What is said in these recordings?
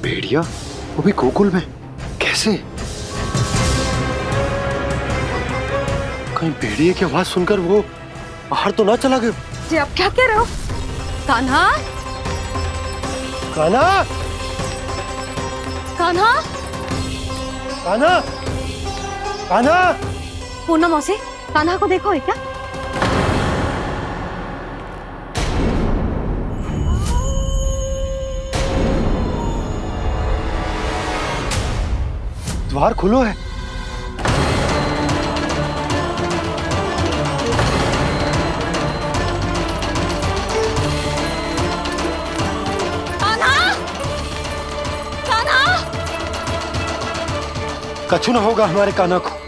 भेड़िया, वो भी गोकुल में? कैसे? कहीं भेड़िए की आवाज सुनकर वो बाहर तो ना चला गया? जी आप क्या कह रहे हो? कान्हा, कान्हा, कान्हा, कान्हा, कान्हा! पूनम मौसी, कान्हा को देखो है क्या? द्वार खुलो है। कान्हा, कान्हा! कछु ना होगा हमारे कान्हा को।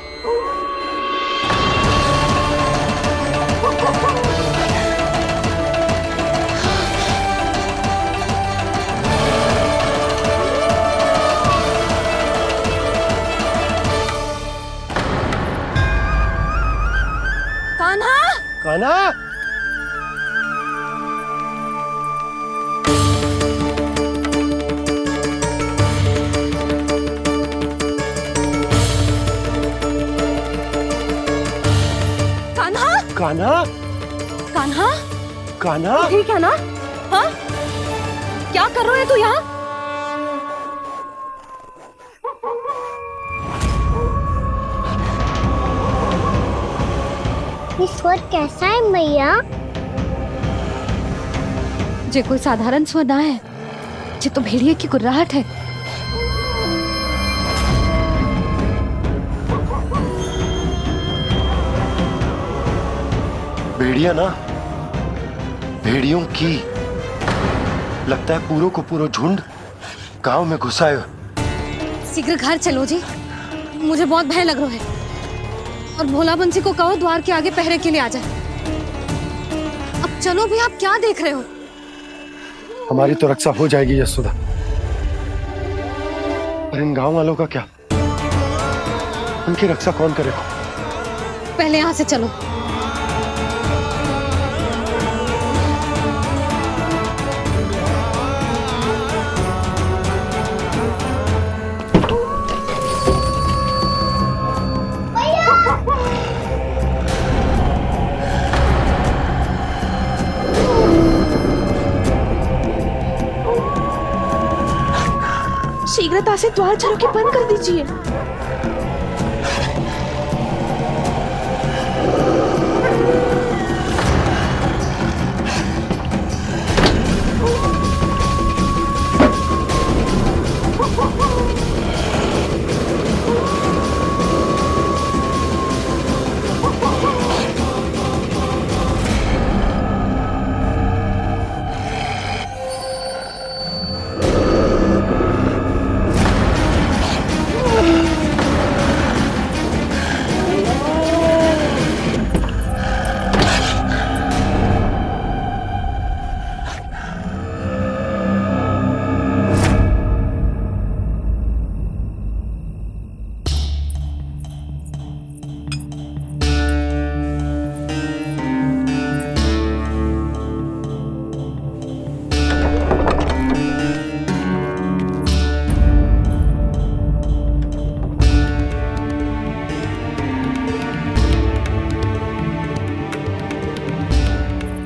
कान्हा! कान्हा! कान्हा! कान्हा! कान्हा! कान्हा! ठीक है ना? हाँ? क्या कर रहे हो तू यहाँ? ये स्वर कैसा है मैया? जे कोई साधारण स्वर ना है, जे तो भेड़िए की गुर्राहट है। भेड़िया ना, भेड़ियों की लगता है पूरो को पूरो झुंड गांव में घुसा है। शीघ्र घर चलो जी, मुझे बहुत भय लग रहा है। और भोला बंसी को कहो द्वार के आगे पहरे के लिए आ जाए। अब चलो भी, आप क्या देख रहे हो? हमारी तो रक्षा हो जाएगी यशोदा, पर इन गांव वालों का क्या? उनकी रक्षा कौन करेगा? पहले यहाँ से चलो। शीघ्रता से द्वार चारों के बंद कर दीजिए।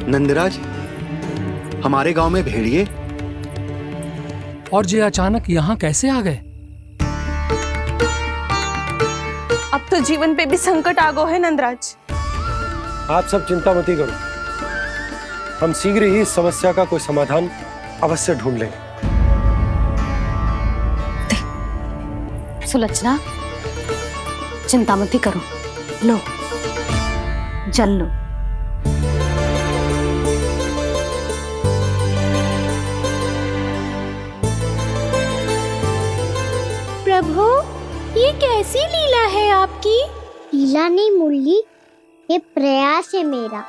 नंदराज, हमारे गांव में भेड़िए और ये अचानक यहाँ कैसे आ गए? अब तो जीवन पे भी संकट आ गो है नंदराज। आप सब चिंता मत करो, हम शीघ्र ही इस समस्या का कोई समाधान अवश्य ढूंढ लेंगे। सुलक्षणा, चिंता मत करो, लो जल लो। प्रभु, ये कैसी लीला है आपकी? लीला नहीं मुरली, ये प्रयास है मेरा,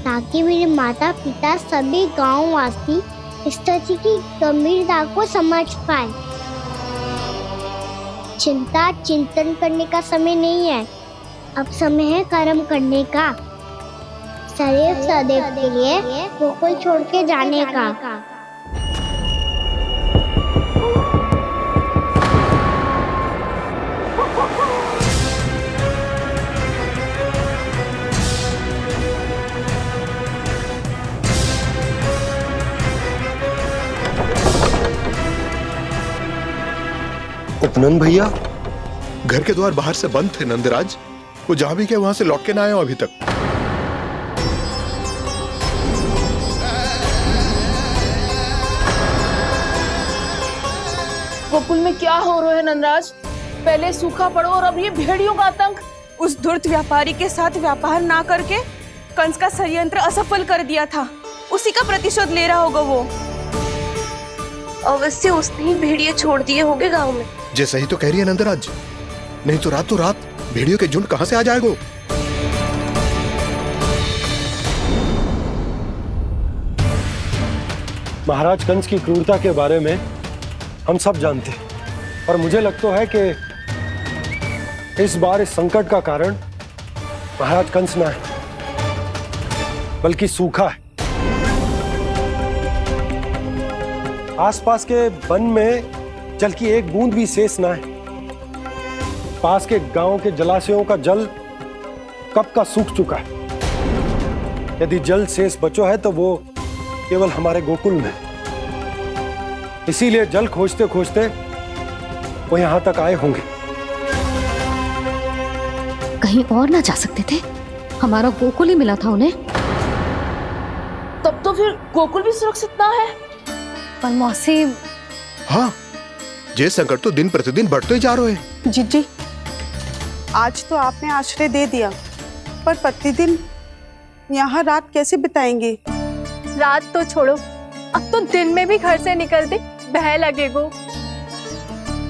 ताकि मेरे माता पिता सभी गांव वासी इस स्थिति की गंभीरता को समझ पाए। चिंता चिंतन करने का समय नहीं है, अब समय है कर्म करने का, सदैव सदैव के लिए गोकुल छोड़ के जाने का। नंद भैया, घर के द्वार बाहर से बंद थे नंदराज। वो जहां भी गए वहां से लौट के ना आए हो अभी तक। गोकुल में क्या हो रहा है नंदराज? पहले सूखा पड़ो और अब ये भेड़ियों का आतंक। उस धूर्त व्यापारी के साथ व्यापार ना करके कंस का षड्यंत्र असफल कर दिया था। उसी का प्रतिशोध ले रहा होगा वो। अवश्य उसने ही भेड़िए छोड़ दिए होंगे गांव में। जैसे ही तो कह रही है नंदराज, नहीं तो रात भेड़ियों के झुंड कहां से आ जाएगा? महाराज कंस की क्रूरता के बारे में हम सब जानते हैं, और मुझे लगता है कि इस बार इस संकट का कारण महाराज कंस ना है, बल्कि सूखा है। आसपास के वन में जल की एक बूंद भी शेष ना है। पास के गांव के जलाशयों का जल कब का सूख चुका है। यदि जल शेष बचो है तो वो केवल हमारे गोकुल में। इसीलिए जल खोजते खोजते वो यहां तक आए होंगे। कहीं और ना जा सकते थे? हमारा गोकुल ही मिला था उन्हें। तब तो फिर गोकुल भी सुरक्षित ना है। पर मौसी, हाँ, ये संकट तो दिन प्रतिदिन बढ़ते ही जा रहे हैं। जीजी, आज तो आपने आश्रय दे दिया, पर प्रतिदिन यहाँ रात कैसे बिताएंगे? रात तो छोड़ो, अब तो दिन में भी घर से निकलते भय लगेगो।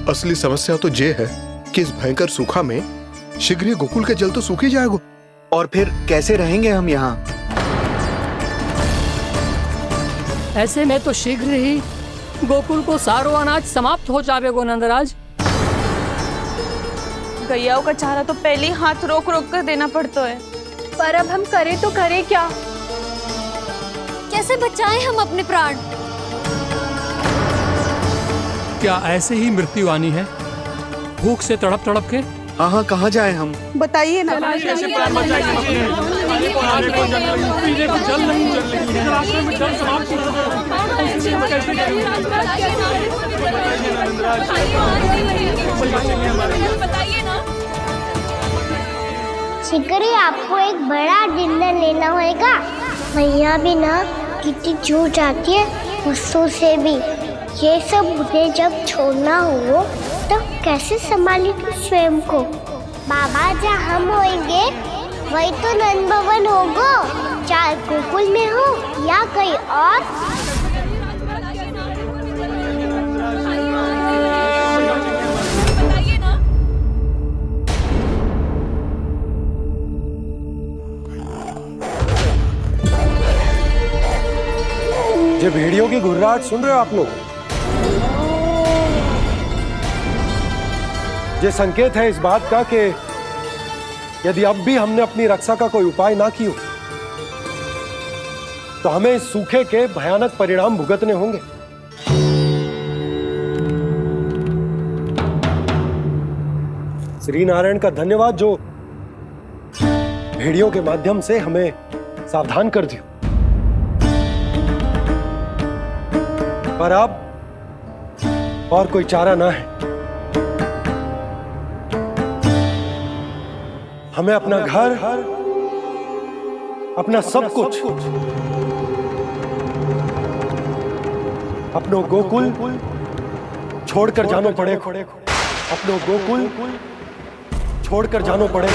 असली समस्या तो ये है कि इस भयंकर सूखा में शीघ्र ही गोकुल के जल तो सूख ही जाएगा। और फिर कैसे रहेंगे हम यहाँ? ऐसे में तो शीघ्र ही गोकुल को सारो अनाज समाप्त हो जाएगा नंदराज। गैयाओं का चारा तो पहले ही हाथ रोक रोक कर देना पड़ता है। पर अब हम करें तो करें क्या? कैसे बचाएं हम अपने प्राण? क्या ऐसे ही मृत्यु आनी है, भूख से तड़प तड़प के? हाँ, कहाँ जाए हम? बताइए ना। कैसे प्राण बचाएंगे अपने? खाने को जल नहीं, पीने को जल नहीं, रास्ते में जल समाप्त हो शीघ्र ही आपको एक बड़ा डिनर लेना होगा। मैया भी ना कितनी जूझ आती है गुस्सों से भी। ये सब मुझे जब छोड़ना हो तो कैसे संभालेगी स्वयं को? बाबा जहाँ हम होंगे वही तो नंद भवन होगा, चाहे गोकुल में हो या कहीं और। ये भेड़ियों की घुर्राहट सुन रहे हो आप लोग? ये संकेत है इस बात का कि यदि अब भी हमने अपनी रक्षा का कोई उपाय ना किया तो हमें इस सूखे के भयानक परिणाम भुगतने होंगे। श्री नारायण का धन्यवाद जो भेड़ियों के माध्यम से हमें सावधान कर दिया। पर अब और कोई चारा ना है। हमें अपना घर, अपना सब कुछ, अपनो गोकुल छोड़कर जानो पड़ेगा। अपनो गोकुल छोड़कर जानो पड़ेगा।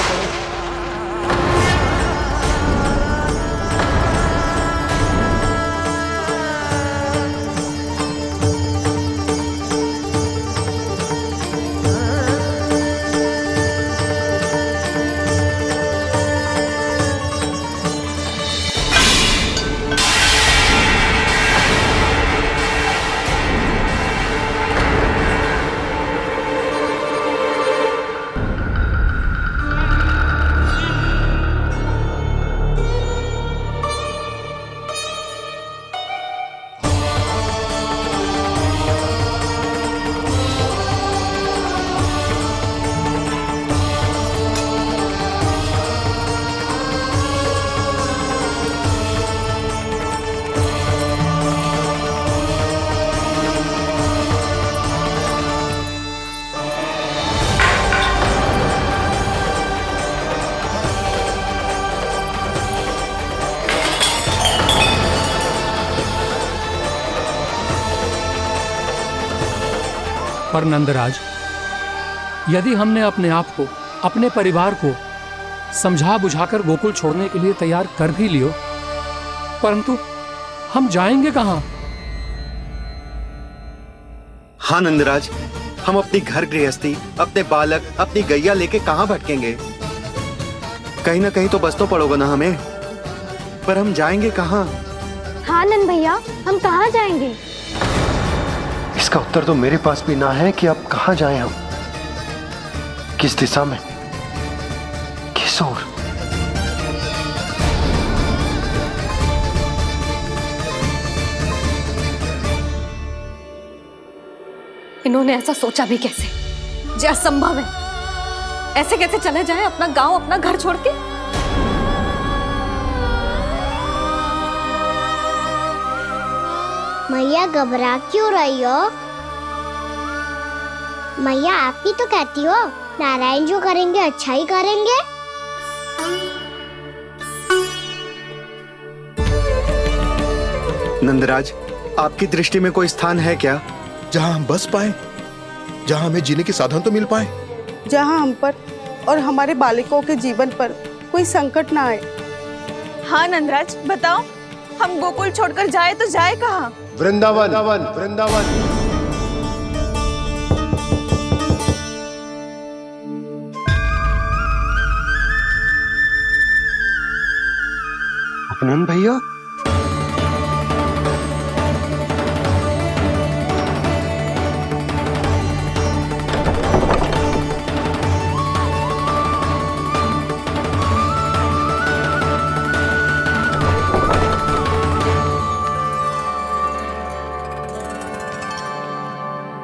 पर नंदराज, यदि हमने अपने आप को, अपने परिवार को समझा बुझाकर गोकुल छोड़ने के लिए तैयार कर भी लियो, परंतु हम जाएंगे कहां? हाँ नंदराज, हम अपनी घर गृहस्थी, अपने बालक, अपनी गैया लेके कहाँ भटकेंगे? कहीं ना कहीं तो बस तो पड़ोगे ना हमें, पर हम जाएंगे कहाँ? हाँ नंद भैया, हम कहाँ जाएंगे? इसका उत्तर तो मेरे पास भी ना है कि अब कहाँ जाएं हम, किस दिशा में, किस ओर। इन्होंने ऐसा सोचा भी कैसे? जो असंभव है। ऐसे कैसे चले जाएं अपना गांव, अपना घर छोड़ के? मैया घबरा क्यों रही हो? मैया आप ही तो कहती हो नारायण जो करेंगे अच्छा ही करेंगे। नंदराज, आपकी दृष्टि में कोई स्थान है क्या जहां हम बस पाए, जहां हमें जीने के साधन तो मिल पाए, जहाँ हम पर और हमारे बालकों के जीवन पर कोई संकट ना आए। हाँ नंदराज, बताओ, हम गोकुल छोड़कर जाए तो जाए कहाँ? वृंदावन, वृंदावन। अपनन भैया,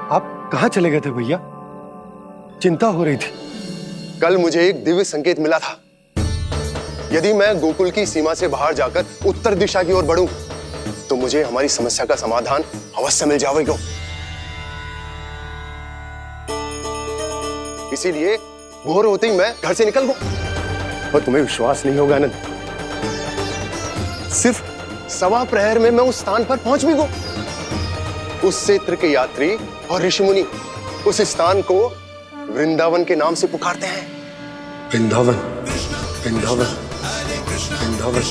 आप कहाँ चले गए थे भैया? चिंता हो रही थी। कल मुझे एक दिव्य संकेत मिला था। यदि मैं गोकुल की सीमा से बाहर जाकर उत्तर दिशा की ओर बढ़ूं, तो मुझे हमारी समस्या का समाधान अवश्य मिल जाएगा। इसीलिए भोर होते ही मैं घर से निकल गया। और तुम्हें विश्वास नहीं होगा आनंद, सिर्फ सवा प्रहर में मैं उस स्थान पर पहुंच भी गया। उस क्षेत्र के यात्री और ऋषिमुनि उस स्थान को वृंदावन के नाम से पुकारते हैं। वृंदावन, वृंदावन, वृंदावन।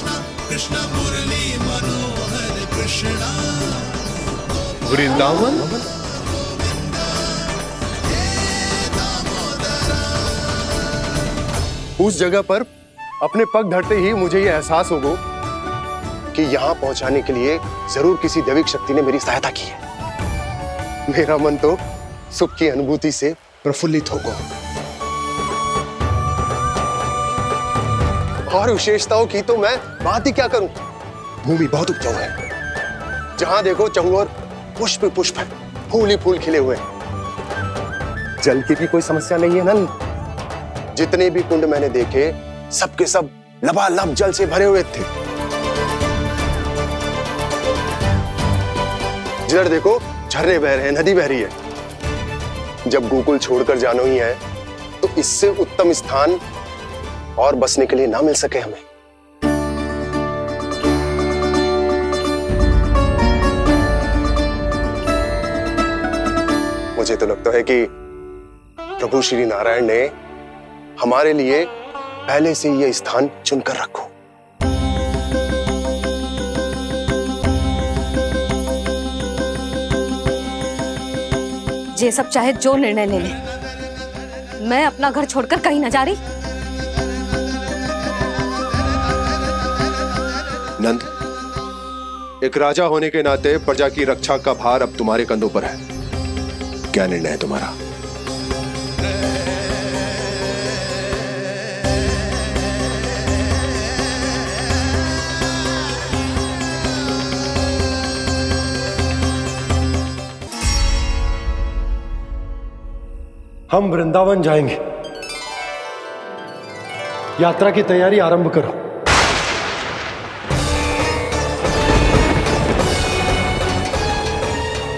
वृंदावन? उस जगह पर अपने पग धरते ही मुझे यह एहसास होगा कि यहां पहुंचाने के लिए जरूर किसी दैविक शक्ति ने मेरी सहायता की है। मेरा मन तो सुख की अनुभूति से प्रफुल्लित हो गया। और विशेषताओं की तो मैं बात ही क्या करूं। भूमि बहुत उपजाऊ है, जहां देखो चहुओर पुष्प पुष्प है, फूल ही फूल खिले हुए हैं। जल की भी कोई समस्या नहीं है नंद। जितने भी कुंड मैंने देखे, सबके सब लबालब जल से भरे हुए थे। जिधर देखो झरने बह रहे हैं, नदी बह रही है। जब गोकुल छोड़कर जाना ही है, तो इससे उत्तम स्थान और बसने के लिए ना मिल सके हमें। मुझे तो लगता है कि प्रभु श्री नारायण ने हमारे लिए पहले से यह स्थान चुनकर रखो। ये सब चाहे जो निर्णय ले ले, मैं अपना घर छोड़कर कहीं न जा रही। नंद, एक राजा होने के नाते प्रजा की रक्षा का भार अब तुम्हारे कंधों पर है। क्या निर्णय है तुम्हारा? हम वृंदावन जाएंगे। यात्रा की तैयारी आरंभ करो।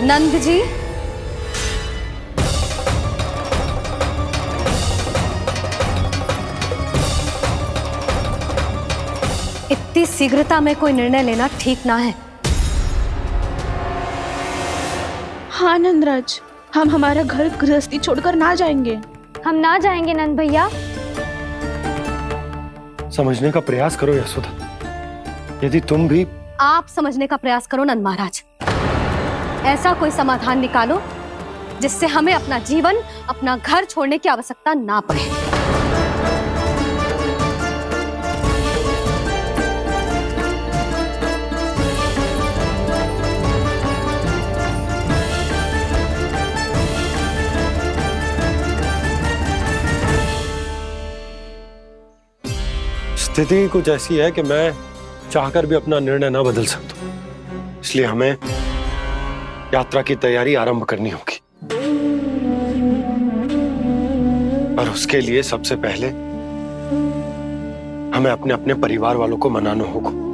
नंद जी, इतनी शीघ्रता में कोई निर्णय लेना ठीक ना है। हाँ नंदराज, हम हमारा घर गृहस्थी छोड़कर ना जाएंगे। हम ना जाएंगे नंद भैया। समझने का प्रयास करो यशोदा। यदि तुम भी आप समझने का प्रयास करो नंद महाराज। ऐसा कोई समाधान निकालो जिससे हमें अपना जीवन, अपना घर छोड़ने की आवश्यकता ना पड़े। स्थिति कुछ ऐसी है कि मैं चाहकर भी अपना निर्णय ना बदल सकता, इसलिए हमें यात्रा की तैयारी आरंभ करनी होगी। और उसके लिए सबसे पहले हमें अपने अपने परिवार वालों को मनाना होगा।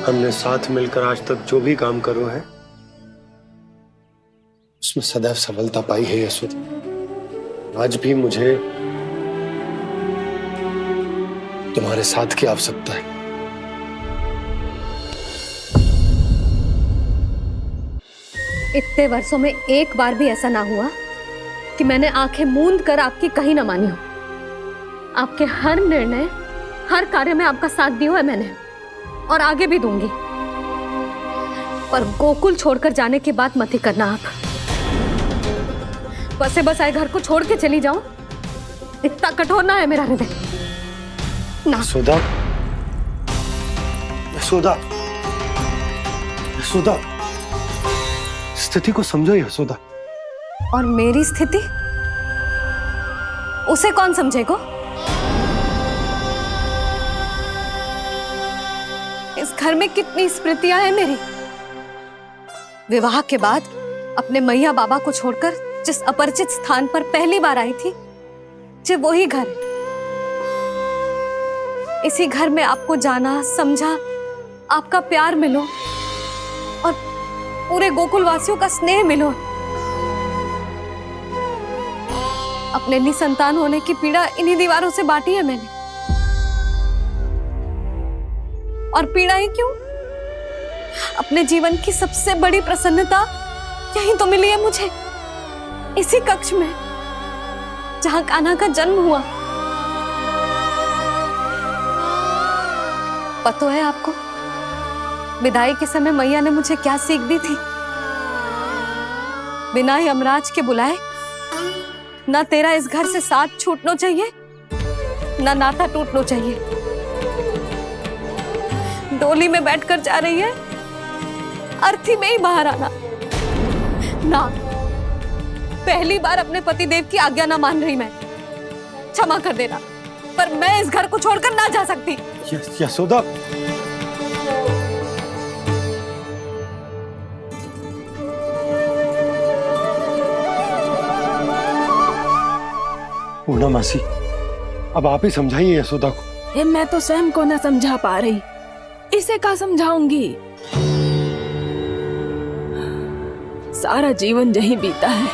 हमने साथ मिलकर आज तक जो भी काम करो है उसमें सदैव सफलता पाई है यशोदा। आज भी मुझे तुम्हारे साथ की आवश्यकता है। इतने वर्षों में एक बार भी ऐसा ना हुआ कि मैंने आंखें मूंद कर आपकी कहीं ना मानी हो। आपके हर निर्णय, हर कार्य में आपका साथ दिया है मैंने, और आगे भी दूंगी। पर गोकुल छोड़कर जाने की बात मत ही करना आप। बसे बसाए घर को छोड़ के चली जाऊं, इतना कठोर ना है मेरा हृदय ना। यशोदा, यशोदा, यशोदा, स्थिति को समझो यशोदा। और मेरी स्थिति उसे कौन समझेगा? इस घर में कितनी स्मृतियां हैं मेरी। विवाह के बाद अपने मैया बाबा को छोड़कर जिस अपरिचित स्थान पर पहली बार आई थी, जो वही घर है। इसी घर में आपको जाना, समझा, आपका प्यार मिलो और पूरे गोकुल वासियों का स्नेह मिलो। अपने निसंतान होने की पीड़ा इन्हीं दीवारों से बांटी है मैंने। और पीड़ा ही क्यों? अपने जीवन की सबसे बड़ी प्रसन्नता यही तो मिली है मुझे, इसी कक्ष में जहां कान्हा का जन्म हुआ। पता है आपको विदाई के समय मैया ने मुझे क्या सीख दी थी? बिना ही यमराज के बुलाए ना तेरा इस घर से साथ छूटना चाहिए, ना नाता टूटना चाहिए। डोली में बैठकर जा रही है, अर्थी में ही बाहर आना ना। पहली बार अपने पतिदेव की आज्ञा ना मान रही मैं, क्षमा कर देना, पर मैं इस घर को छोड़कर ना जा सकती। यशोदा, पूर्णा मासी, अब आप ही समझाइए यशोदा को। मैं तो स्वयं को न समझा पा रही, इसे क्या समझाऊंगी? सारा जीवन यही बीता है,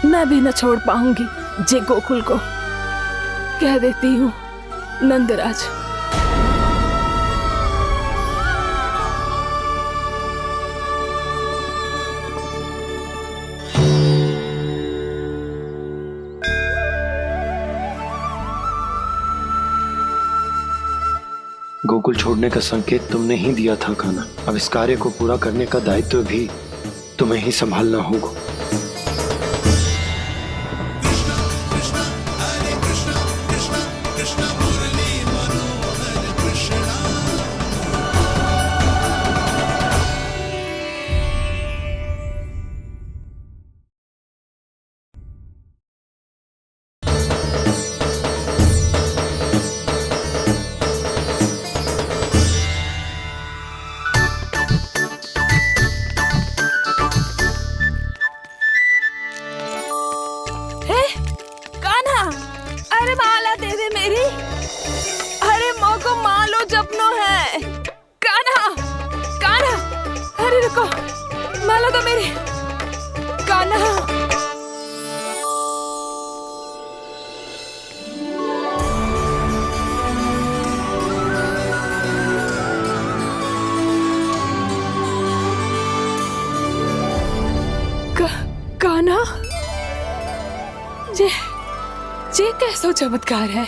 मैं भी न छोड़ पाऊंगी जे गोकुल को। कह देती हूँ नंदराज। गोकुल छोड़ने का संकेत तुमने ही दिया था कान्हा। अब इस कार्य को पूरा करने का दायित्व भी तुम्हें ही संभालना होगा। सपनों है। कान्हा, कान्हा, अरे रुको, माला तो मेरी। कान्हा, कान्हा, ये कैसा चमत्कार है?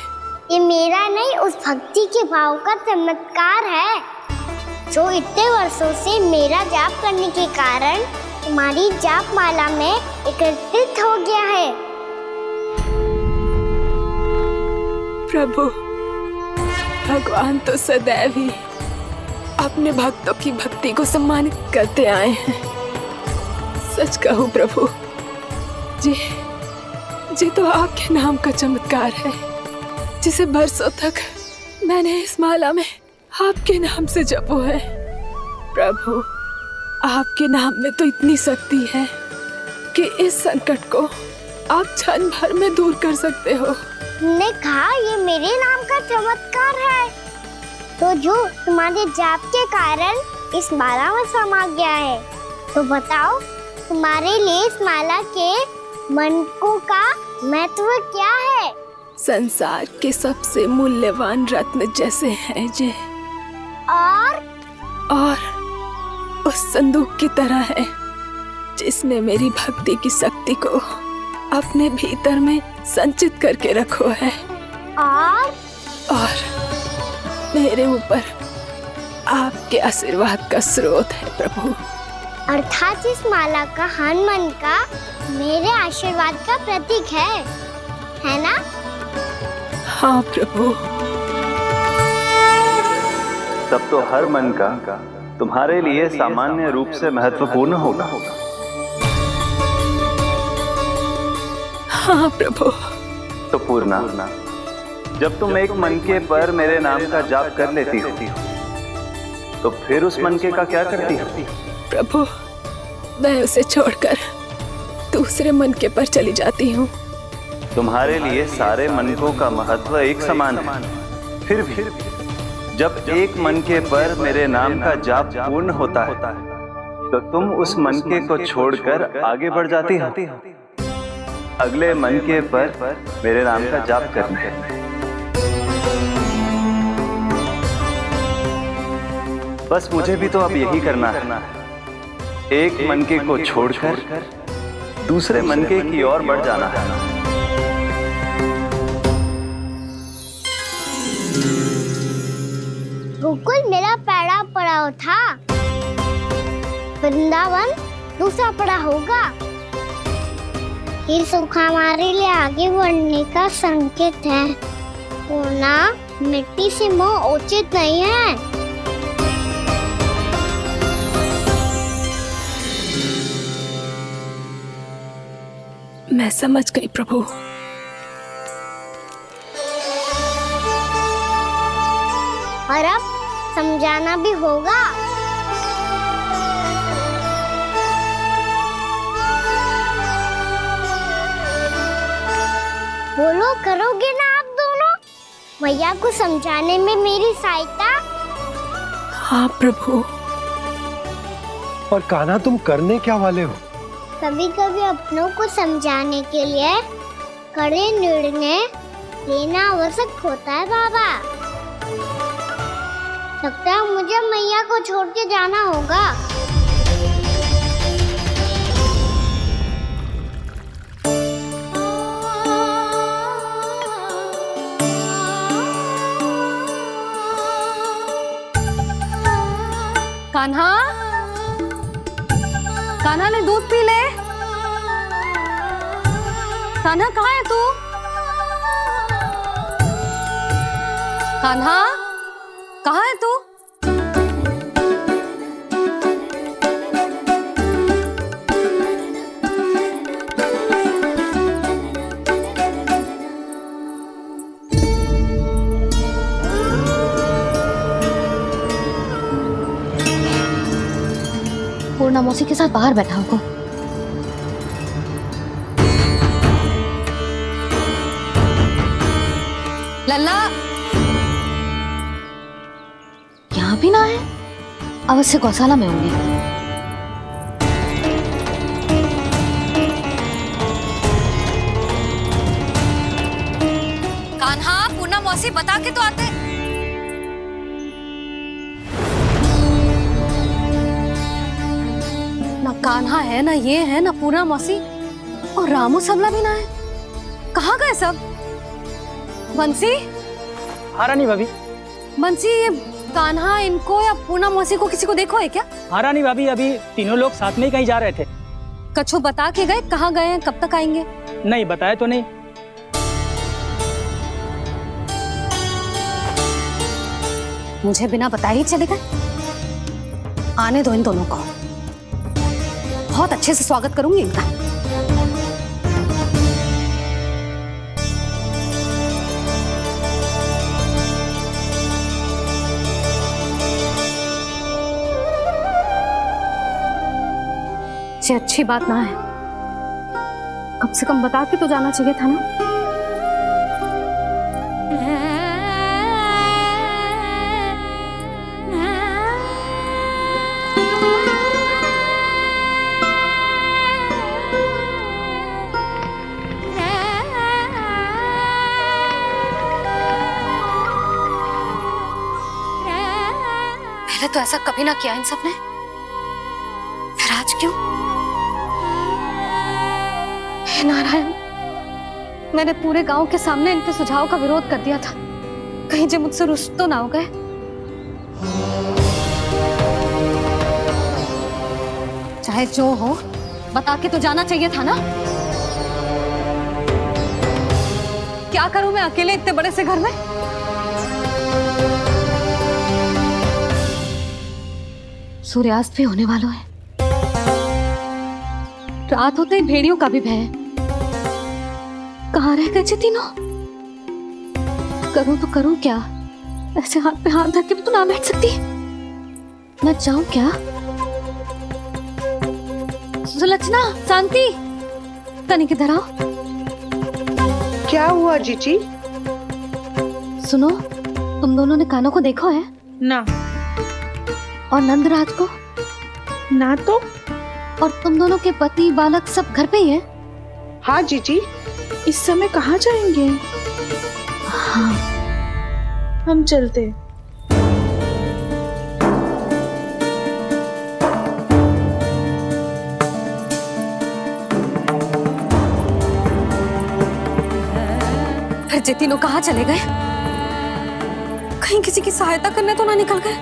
ये मेरा नहीं, उस भक्ति के भाव का चमत्कार है जो इतने वर्षों से मेरा जाप करने के कारण तुम्हारी जाप माला में एकत्रित हो गया है। प्रभु, भगवान तो सदैव ही अपने भक्तों की भक्ति को सम्मानित करते आए हैं। सच कहूं प्रभु, जी तो आपके नाम का चमत्कार है, जिसे बरसों तक मैंने इस माला में आपके नाम से जपो है। प्रभु, आपके नाम में तो इतनी शक्ति है कि इस संकट को आप क्षण भर में दूर कर सकते हो। तुमने कहा ये मेरे नाम का चमत्कार है, तो जो तुम्हारे जाप के कारण इस माला में समा गया है, तो बताओ तुम्हारे लिए इस माला के मनकों का महत्व क्या है? संसार के सबसे मूल्यवान रत्न जैसे हैं जे, और उस संदूक की तरह है जिसने मेरी भक्ति की शक्ति को अपने भीतर में संचित करके रखो है। और मेरे ऊपर आपके आशीर्वाद का स्रोत है प्रभु। अर्थात इस माला का हनुमान का मेरे आशीर्वाद का प्रतीक है ना? हाँ प्रभु। तब तो हर मन का तुम्हारे लिए सामान्य रूप से महत्वपूर्ण होगा। हाँ प्रभु। तो पूर्णा, जब तुम एक मनके पर मेरे नाम का जाप कर लेती हो, तो फिर उस मनके का क्या करती हो? प्रभु, मैं उसे छोड़कर दूसरे मनके पर चली जाती हूँ। तुम्हारे लिए सारे मनकों का महत्व एक समान है। फिर भी जब एक मनके पर मेरे नाम का जाप पूर्ण होता है, तो तुम उस मनके को छोड़कर आगे बढ़ जाती हो अगले मनके पर मेरे नाम का जाप करने। बस मुझे भी तो अब यही करना है, एक मनके को छोड़कर दूसरे मनके की ओर बढ़ जाना है। गोकुल मेरा पहला पड़ाव था, वृंदावन दूसरा पड़ाव होगा। ये सुख हमारे लिए आगे बढ़ने का संकेत है, होना मिट्टी से मोह उचित नहीं है। मैं समझ गई प्रभु। और अब समझाना भी होगा। बोलो, करोगे ना आप दोनों? मैया को समझाने में मेरी सहायता? हाँ प्रभु। और कान्हा, तुम करने क्या वाले हो? कभी कभी अपनों को समझाने के लिए कड़े निर्णय लेना आवश्यक होता है बाबा। लगता है मुझे मैया को छोड़ के जाना होगा। कान्हा, कान्हा ने दूध पी ले। कान्हा कहाँ है तू? कान्हा, कहाँ है तू? पूर्णा मौसी के साथ बाहर बैठा होगा। लल्ला, भी ना आए? अवश्य गौशाला में होंगे। कान्हा, पूना मौसी बता के तो आते। ना कान्हा है, ना ये है, ना पूना मौसी, और रामू सबला भी ना है। कहाँ गए सब? बंसी? हाँ रानी भाभी। बंसी, ये कान्हा इनको या पूना मौसी को किसी को देखो है क्या? हाँ रानी भाभी, अभी तीनों लोग साथ में ही कहीं जा रहे थे। कछु बता के गए कहाँ गए हैं, कब तक आएंगे? नहीं बताया तो नहीं। मुझे बिना बताए ही चले गए? आने दो इन दोनों को, बहुत अच्छे से स्वागत करूंगी इनका। ये अच्छी बात ना है, कम से कम बता के तो जाना चाहिए था ना। पहले तो ऐसा कभी ना किया इन सब ने, फिर आज क्यों? हे नारायण, मैंने पूरे गांव के सामने इनके सुझाव का विरोध कर दिया था, कहीं जे मुझसे रुष्ट तो ना हो गए। चाहे जो हो, बता के तो जाना चाहिए था ना। क्या करूं मैं अकेले इतने बड़े से घर में? सूर्यास्त भी होने वाला है, रात होते ही भेड़ियों का भी भय है। कहाँ रह गए तीनों? करूं तो करूं क्या? ऐसे हाथ पे हाथ धर के भी तो ना बैठ सकती। मैं जाऊं क्या? सुलक्षणा, शांति, तनिक इधर आओ। क्या हुआ जीजी? सुनो, तुम दोनों ने कान्हा को देखा है? ना। और नंदराज को? ना तो। और तुम दोनों के पति बालक सब घर पे ही हैं? हाँ जीजी। इस समय कहाँ जाएंगे? हाँ। हम चलते। फिर ये तीनों कहाँ चले गए? कहीं किसी की सहायता करने तो ना निकल गए?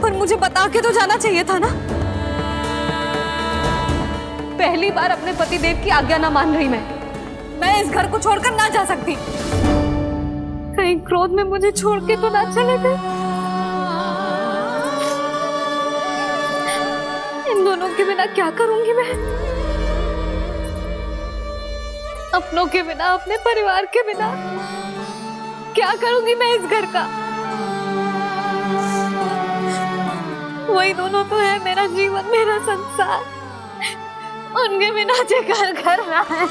पर मुझे बता के तो जाना चाहिए था ना। पहली बार अपने पतिदेव की आज्ञा ना मान रही मैं इस घर को छोड़कर ना जा सकती। कहीं क्रोध में मुझे छोड़ के तो ना चले गए। इन दोनों के बिना क्या करूंगी मैं? अपनों के बिना, अपने परिवार के बिना क्या करूंगी मैं इस घर का? वही दोनों तो है मेरा जीवन, मेरा संसार। उनके बिना जे घर घर रहा है।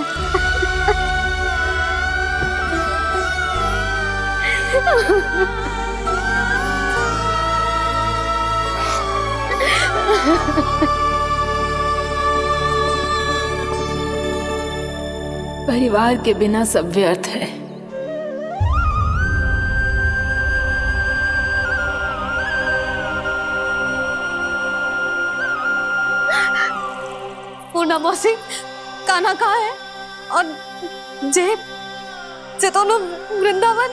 परिवार के बिना सब व्यर्थ है। पूना मौसी, कान्हा कहाँ है? और जे दोनों वृंदावन?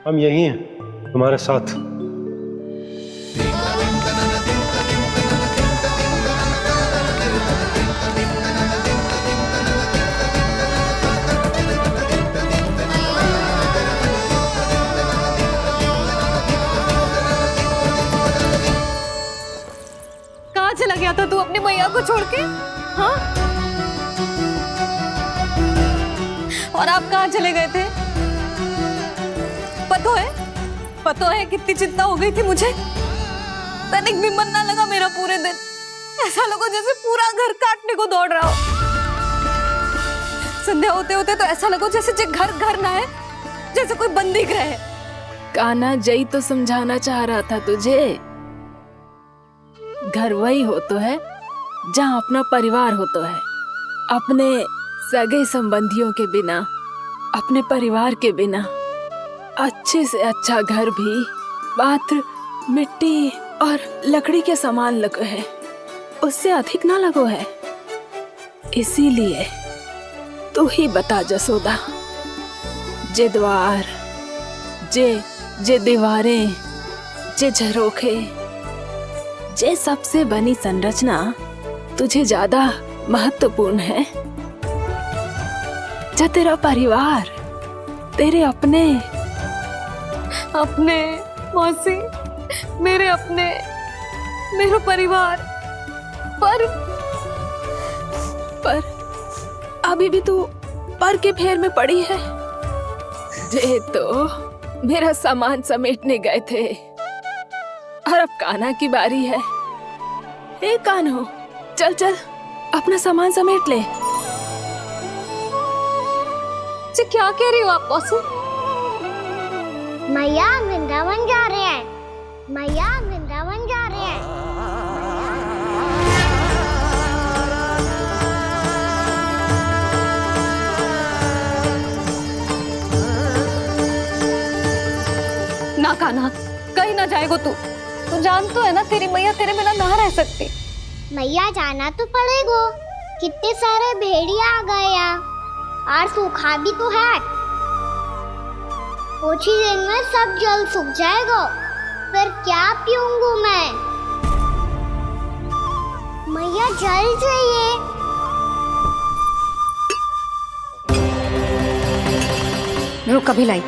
हम यही हैं, तुम्हारे साथ। कहाँ चला गया था तू अपनी मैया को छोड़ के? हाँ? और आप कहाँ चले गए थे? पता है कितनी चिंता हो गई थी मुझे। तनिक भी मन ना लगा मेरा पूरे दिन। ऐसा लगा जैसे पूरा घर काटने को दौड़ रहा हो। संध्या होते होते तो ऐसा लगा जैसे घर घर ना है, जैसे कोई बंदी गृह है। कान्हा जई तो समझाना चाह रहा था तुझे। घर वही हो तो है जहाँ अपना परिवार हो तो है। अपने सगे संबंधियों के बिना, अपने परिवार के बिना अच्छे से अच्छा घर भी मात्र मिट्टी और लकड़ी के समान लगो है, उससे अधिक ना लगो है। इसीलिए तू ही बता जसोदा, जे द्वार, जे दीवारें, जे झरोखे, जे सबसे बनी संरचना तुझे ज्यादा महत्वपूर्ण है? जो तेरा परिवार, तेरे अपने मौसी, मेरे अपने, मेरा परिवार, पर अभी भी तू पर के फेर में पड़ी है। जे तो मेरा सामान समेटने गए थे और अब कान्हा की बारी है। ए कान्हो, चल चल अपना सामान समेट ले। जी क्या कह रही हो आप मौसी? मैया वृंदावन जा रहे हैं, मैया वृंदावन जा रहे हैं। ना कान्हा, कहीं ना जाएगो तू जान तो है ना तेरी मैया तेरे बिना ना रह सकती। मैया जाना तो पड़ेगा, कितने सारे भेड़िया आ गए यहाँ और सूखा भी तो है। कुछ ही दिन में सब जल सूख जाएगा, फिर क्या पीऊंगा मैं? मैया जल चाहिए। रुक अभी लाई।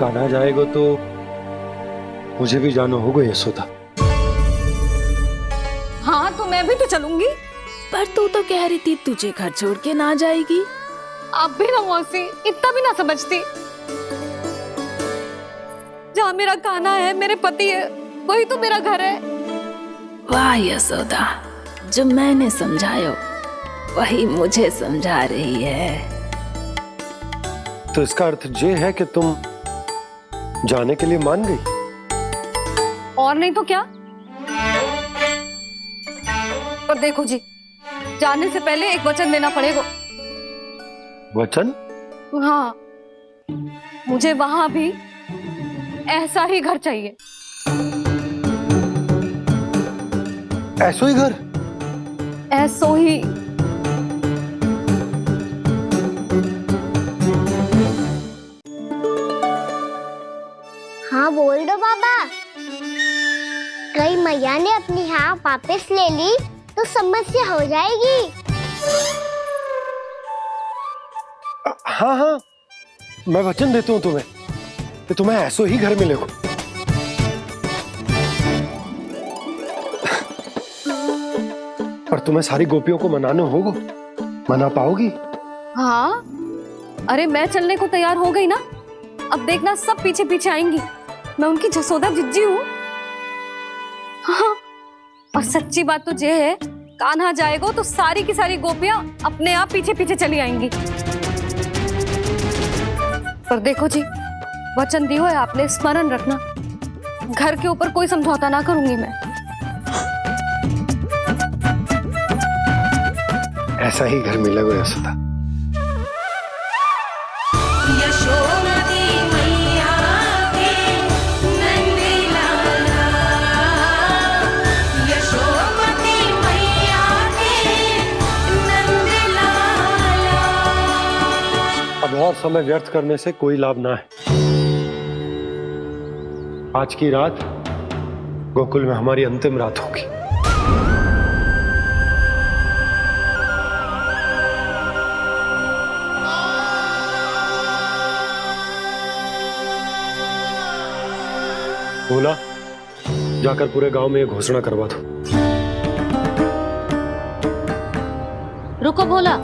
कान्हा जाएगा तो मुझे भी जाना होगा यशोदा। हाँ तो मैं भी तो चलूंगी। पर तू तो कह रही थी तुझे घर छोड़ के ना जाएगी। आप भी ना मौसी, इतना भी ना समझती। जहाँ मेरा कान्हा है, मेरे पति है, वही तो मेरा घर है। वाह यशोदा, जो मैंने समझायो वही मुझे समझा रही है। तो इसका अर्थ ये है कि तुम जाने के लिए मान गई? और नहीं तो क्या। पर देखो जी, जाने से पहले एक वचन देना पड़ेगा। वचन? हाँ, मुझे वहां भी ऐसा ही घर चाहिए। ऐसो ही घर? ऐसो ही। हाँ बोल दो बाबा। कहीं मैया ने अपनी हाँ वापस ले ली तो समस्या हो जाएगी। हाँ हाँ, मैं वचन देता हूँ तुम्हें कि तुम्हें ऐसो ही घर मिलेगा। पर तुम्हें सारी गोपियों को मनाना होगा। मना पाओगी? हाँ, अरे मैं चलने को तैयार हो गई ना। अब देखना सब पीछे पीछे आएंगी। मैं उनकी जसोदा जिज्जी हूँ। हाँ, और सच्ची बात तो ये है, कान्हा जाएगा तो सारी की सारी गोपियां अपने आप पीछे पीछे चली आएंगी। पर देखो जी, वचन दियो है आपने, स्मरण रखना। घर के ऊपर कोई समझौता ना करूंगी मैं। ऐसा ही घर मिलेगा यशोदा। अब और समय व्यर्थ करने से कोई लाभ ना है। आज की रात गोकुल में हमारी अंतिम रात होगी। बोला, जाकर पूरे गांव में ये घोषणा करवा दो। रुको भोला।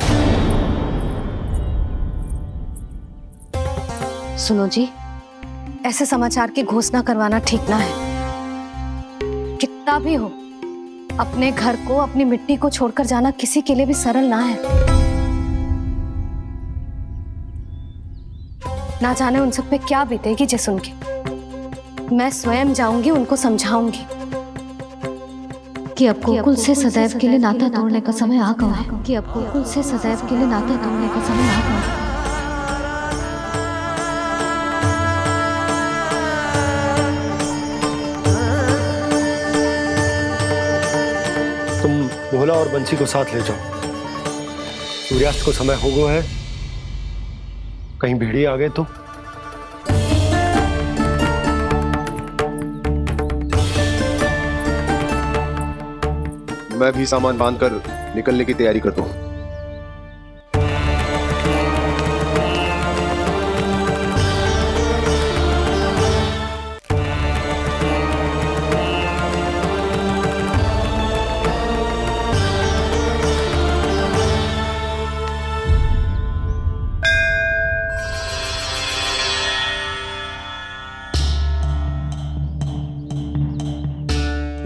सुनो जी, ऐसे समाचार की घोषणा करवाना ठीक ना है। कितना भी हो, अपने घर को, अपनी मिट्टी को छोड़कर जाना किसी के लिए भी सरल ना है। ना जाने उन सब पे क्या बीतेगी जे सुन के। मैं स्वयं जाऊंगी, उनको समझाऊंगी कि अब गोकुल से सदैव के लिए नाता तोड़ने का समय आ गया है। कि अब गोकुल से सदैव के लिए नाता तोड़ने का समय आ गया है। तुम भोला और बंसी को साथ ले जाओ। सूर्यास्त को समय हो गया है, कहीं भेड़िए आ गए तो। मैं भी सामान बांधकर निकलने की तैयारी करता हूँ।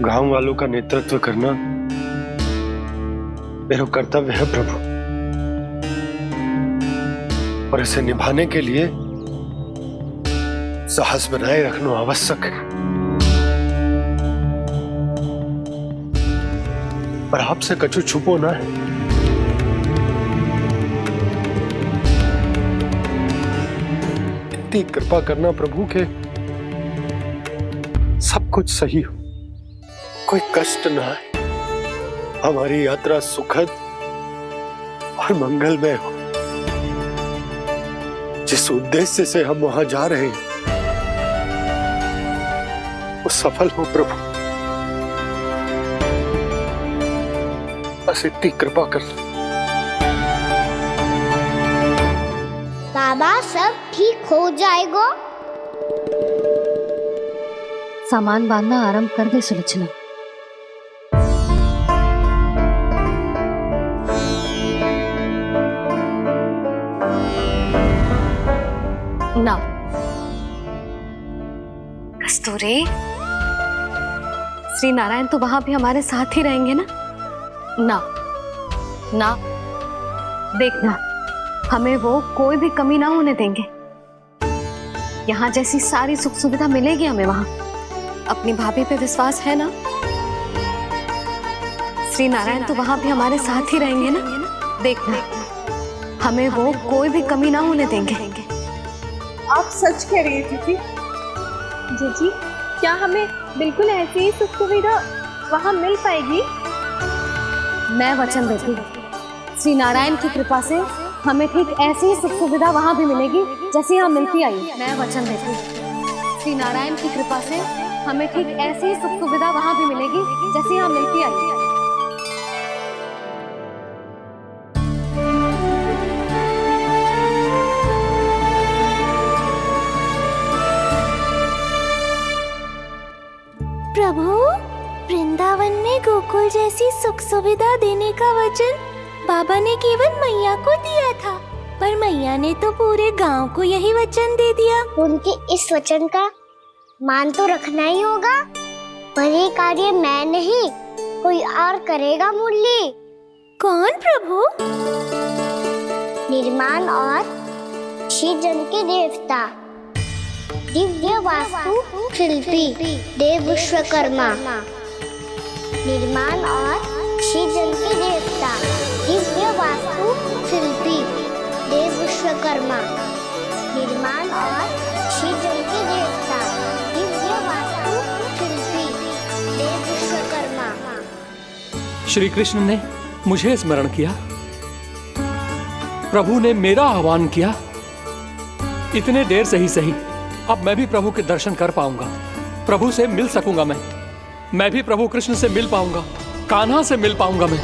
गांव वालों का नेतृत्व करना मेरा कर्तव्य है प्रभु, और इसे निभाने के लिए साहस बनाए रखना आवश्यक है। पर आपसे कछु छुपो ना है। इतनी कृपा करना प्रभु के सब कुछ सही हो, कोई कष्ट ना है, हमारी यात्रा सुखद और मंगलमय हो। जिस उद्देश्य से हम वहां जा रहे हैं वो सफल हो प्रभु, बस इतनी कृपा कर। बाबा सब ठीक हो जाएगा। सामान बांधना आरंभ कर दे सुलोचना। ना कस्तूरी, श्री नारायण तो वहां भी हमारे साथ ही रहेंगे ना? ना ना, देखना हमें वो कोई भी कमी ना होने देंगे। यहाँ जैसी सारी सुख सुविधा मिलेगी हमें वहां। अपनी भाभी पे विश्वास है ना? श्री नारायण तो वहां भी हमारे साथ ही रहेंगे ना? देखना हमें वो कोई भी कमी ना होने देंगे। आप सच कह रही है दीदी? जीजी, क्या हमें बिल्कुल ऐसी ही सुख सुविधा वहाँ मिल पाएगी? मैं वचन देती हूँ, श्री नारायण की कृपा से हमें ठीक ऐसी ही सुख सुविधा वहाँ भी मिलेगी जैसी यहाँ मिलती आई। मैं वचन देती हूँ, श्री नारायण की कृपा से हमें ठीक ऐसी ही सुख सुविधा वहाँ भी मिलेगी जैसी यहाँ मिलती आई। प्रभु, वृंदावन में गोकुल जैसी सुख सुविधा देने का वचन बाबा ने केवल मैया को दिया था, पर मैया ने तो पूरे गांव को यही वचन दे दिया। उनके इस वचन का मान तो रखना ही होगा, पर ये कार्य मैं नहीं कोई और करेगा। मुरली कौन प्रभु? निर्माण और श्रीजन के देवता, दिव्य वास्तु शिल्पी देव विश्वकर्मा। निर्माण और श्रीजन के देवता, दिव्य वास्तु शिल्पी देव विश्वकर्मा। निर्माण और श्रीजन के देवता, दिव्य वास्तु शिल्पी देव विश्वकर्मा। श्री कृष्ण ने मुझे स्मरण किया, प्रभु ने मेरा आह्वान किया। इतने देर से ही सही, अब मैं भी प्रभु के दर्शन कर पाऊंगा, प्रभु से मिल सकूंगा। मैं भी प्रभु कृष्ण से मिल पाऊंगा, कान्हा से मिल पाऊंगा मैं।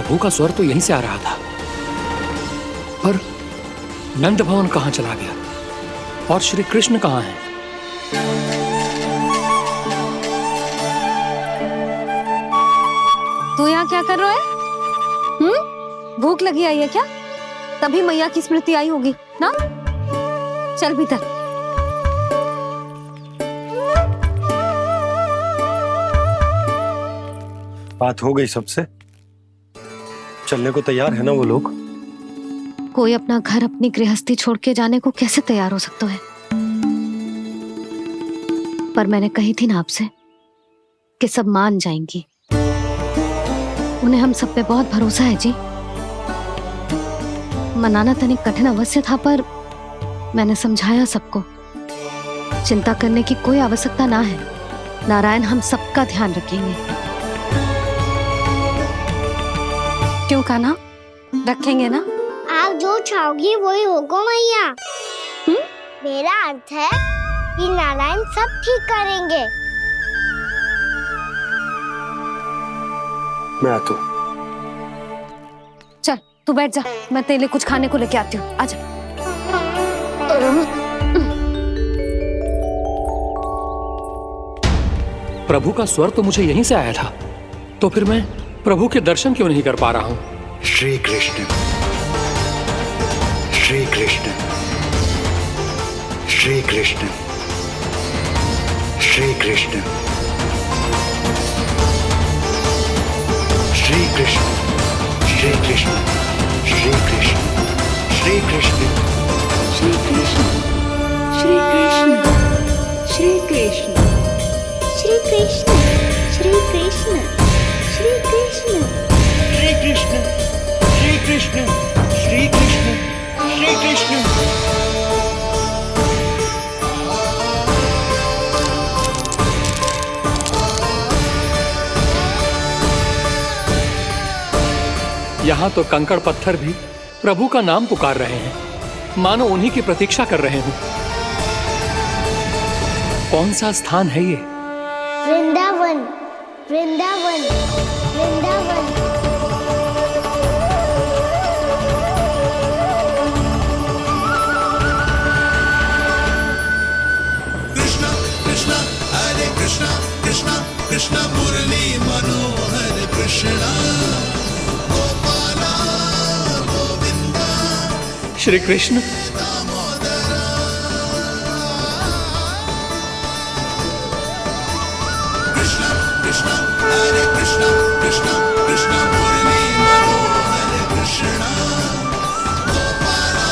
प्रभु का स्वर तो यहीं से आ रहा था, पर नंद भवन कहाँ चला गया और श्री कृष्ण कहाँ हैं? तू यहाँ क्या कर रहा है? भूख लगी आई है क्या? तभी मैया की स्मृति आई होगी ना? चल भीतर। बात हो गई सबसे? चलने को तैयार है ना वो लोग? कोई अपना घर अपनी गृहस्थी छोड़ के जाने को कैसे तैयार हो सकता है? पर मैंने कही थी ना आपसे कि सब मान जाएंगी। उन्हें हम सब पे बहुत भरोसा है जी। मनाना तनिक कठिन अवश्य था, पर मैंने समझाया सबको। चिंता करने की कोई आवश्यकता ना है। नारायण हम सबका ध्यान रखेंगे। क्यों कान्हा, रखेंगे ना? आप जो चाहोगी वही होगा मैया। मेरा अर्थ है कि नारायण सब ठीक करेंगे। मैं आता हूँ। चल तू बैठ जा, मैं तेरे लिए कुछ खाने को लेके आती हूँ। आजा। प्रभु का स्वर तो मुझे यहीं से आया था, तो फिर मैं प्रभु के दर्शन क्यों नहीं कर पा रहा हूँ? श्री कृष्ण, श्री कृष्ण, श्री कृष्ण, श्री कृष्ण, श्री कृष्ण, श्री कृष्ण, श्री कृष्ण, श्री कृष्ण, श्री कृष्ण, श्री कृष्ण, श्री कृष्ण, श्री कृष्ण, श्री कृष्ण, श्री कृष्ण, श्री कृष्ण, श्री कृष्ण, श्री कृष्ण, श्री कृष्ण। यहाँ तो कंकड़ पत्थर भी प्रभु का नाम पुकार रहे हैं, मानो उन्हीं की प्रतीक्षा कर रहे हों। कौन सा स्थान है ये? वृंदावन, वृंदावन, वृंदावन। कृष्णा कृष्णा हरे कृष्णा, कृष्णा कृष्णा मुरली मनोहर कृष्णा, गोपाला गोविंदा श्री कृष्ण। कृष्णा कृष्णा हरे कृष्णा, कृष्णा कृष्णा मुरली मनोहर कृष्णा, गोपाला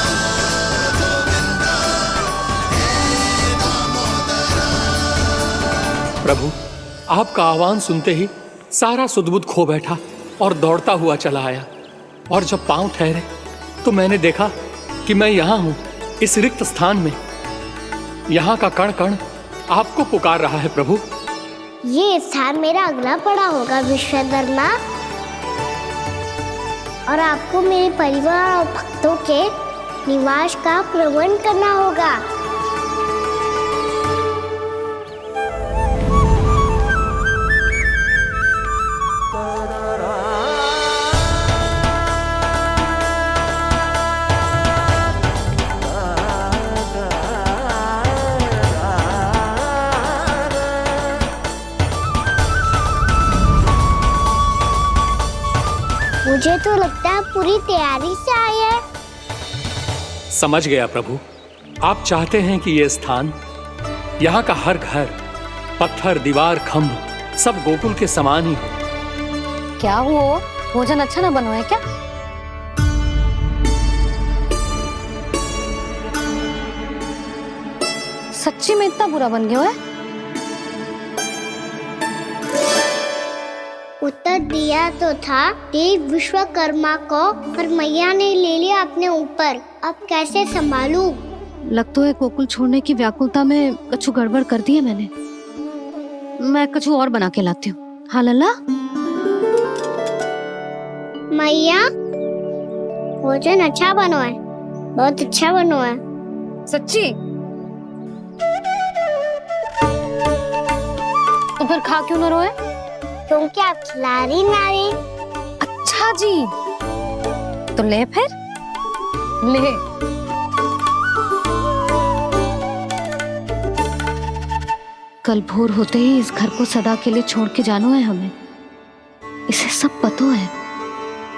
गोविंदा हे दामोदरा। प्रभु आपका आह्वान सुनते ही सारा सुध-बुध खो बैठा और दौड़ता हुआ चला आया, और जब पांव ठहरे तो मैंने देखा कि मैं यहाँ हूँ, इस रिक्त स्थान में। यहाँ का कण कण आपको पुकार रहा है प्रभु। ये स्थान मेरा अगला पड़ा होगा विश्वकर्मा, और आपको मेरे परिवार और भक्तों के निवास का प्रबंध करना होगा। मुझे तो लगता है पूरी तैयारी से आए हैं। समझ गया प्रभु, आप चाहते हैं कि ये स्थान, यहाँ का हर घर, पत्थर, दीवार, खंभ सब गोकुल के समान ही हो। क्या हुआ? भोजन अच्छा ना बना है क्या? सच्ची में इतना बुरा बन गया है? उत्तर दिया तो था देव विश्वकर्मा को, पर मैया ने ले लिया अपने ऊपर। अब कैसे संभालूं? लग तो है गोकुल छोड़ने की व्याकुलता में कछु गड़बड़ कर दी है मैंने। मैं कछु और बना के लाती हूँ। हाँ लल्ला? मैया, भोजन अच्छा बना है, बहुत अच्छा बना है। सच्ची? तो फिर खा क्यों न रोए? तुम क्या खिला रही नारी? अच्छा जी, तो ले फिर ले। कल भोर होते ही इस घर को सदा के लिए छोड़ के जाना है हमें, इसे सब पता है,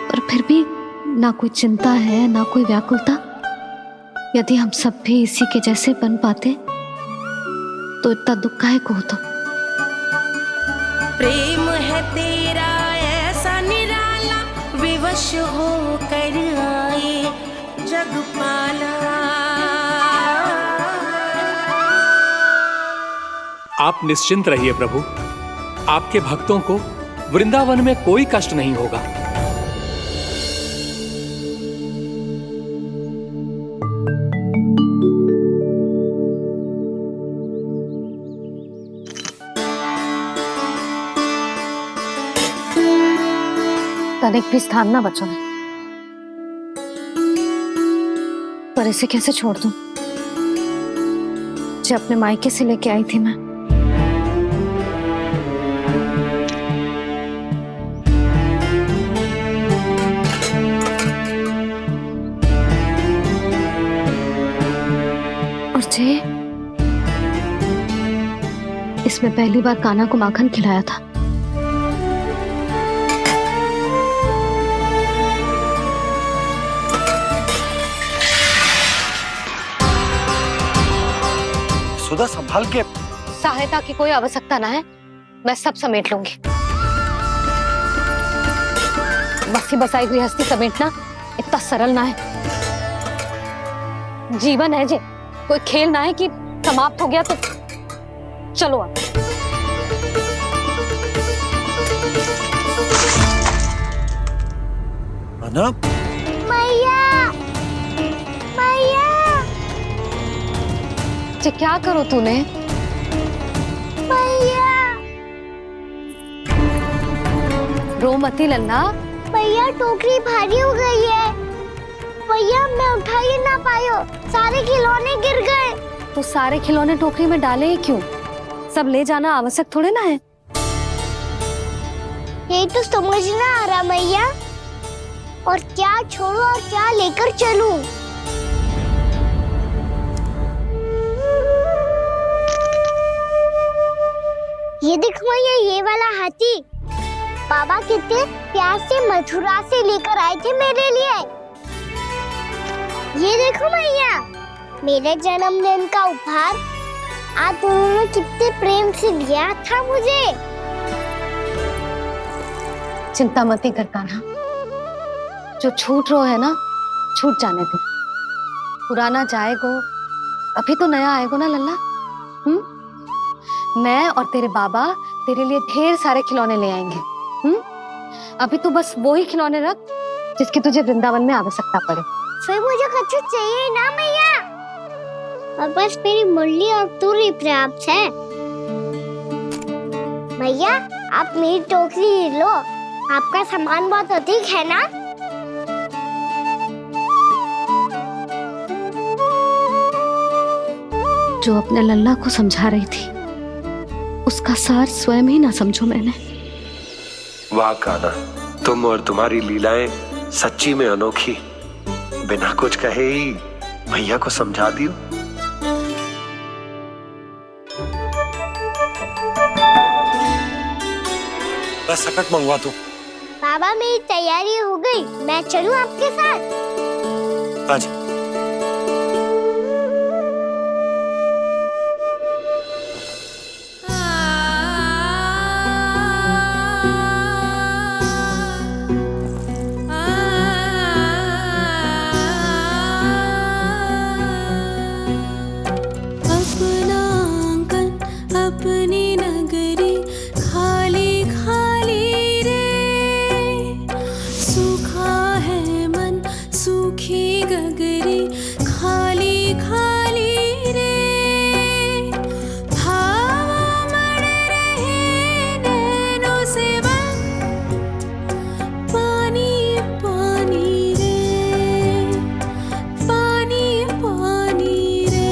पर फिर भी ना कोई चिंता है ना कोई व्याकुलता। यदि हम सब भी इसी के जैसे बन पाते तो इतना दुख काहे को होता। प्रेम है तेरा ऐसा निराला, विवश हो कर आए जगपाला। आप निश्चिंत रहिए प्रभु, आपके भक्तों को वृंदावन में कोई कष्ट नहीं होगा। तनिक भी स्थान ना बचो है, पर इसे कैसे छोड़ दूं जो अपने मायके से लेके आई थी मैं। और जे इसमें पहली बार कान्हा को माखन खिलाया था। सुधा संभाल के। सहायता की कोई आवश्यकता ना है, मैं सब समेट लूंगी। बसी बसाई गृहस्थी समेटना इतना सरल ना है। जीवन है जे, कोई खेल ना है कि समाप्त हो गया तो चलो आप। अना? मैया, मैया। जे क्या करो तूने? मैया। रो मती लल्ला। भैया टोकरी भारी हो गई है। भैया मैं उठा ही ना पायो, सारे खिलौने गिर गए। तो सारे खिलौने टोकरी में डाले ही क्यों? सब ले जाना आवश्यक थोड़े ना है। यही तो समझ ना आ रहा मैया, और क्या छोड़ू और क्या लेकर चलूं? ये देखो मैया, ये वाला हाथी बाबा कितने प्यार से मथुरा से लेकर आए थे मेरे लिए। ये देखो मैया, मेरे जन्मदिन का उपहार आप उन्होंने कितने प्रेम से दिया था मुझे। चिंता मत कर कान्हा, जो छूट रो है ना छूट जाने दे। पुराना जाएगो, अभी तो नया आएगो ना लल्ला। मैं और तेरे बाबा तेरे लिए ढेर सारे खिलौने ले आएंगे। अभी तो बस वो ही खिलौने रख जिसकी तुझे वृंदावन में आवश्यकता पड़े। फिर मुझे कुछ चाहिए ना मैया, और बस मेरी मुरली और तू ही पर्याप्त है। मैया आप मेरी टोकरी लो, आपका सामान बहुत अधिक है ना। जो अपने लल्ला को समझा रही थी उसका सार स्वयं ही ना समझो मैंने। वाह कान्हा, तुम और तुम्हारी लीलाएं सच्ची में अनोखी। बिना कुछ कहे ही भैया को समझा दियो। बस सकट मंगवा दो। बाबा मेरी तैयारी हो गई, मैं चलूं आपके साथ? आजा। अपनी नगरी खाली खाली रे, सूखा है मन सूखी गगरी खाली खाली रे, हवा मर रहे नैनों से बन पानी पानी रे, पानी पानी रे।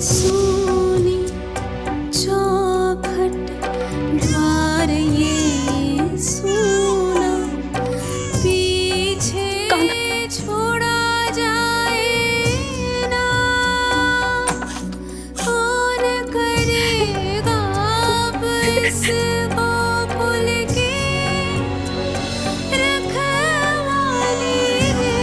सोनी चौखट द्वार ये सोना पीछे छोड़ा जाए ना कौन करेगा अब इसको भूल के रखवाली रे।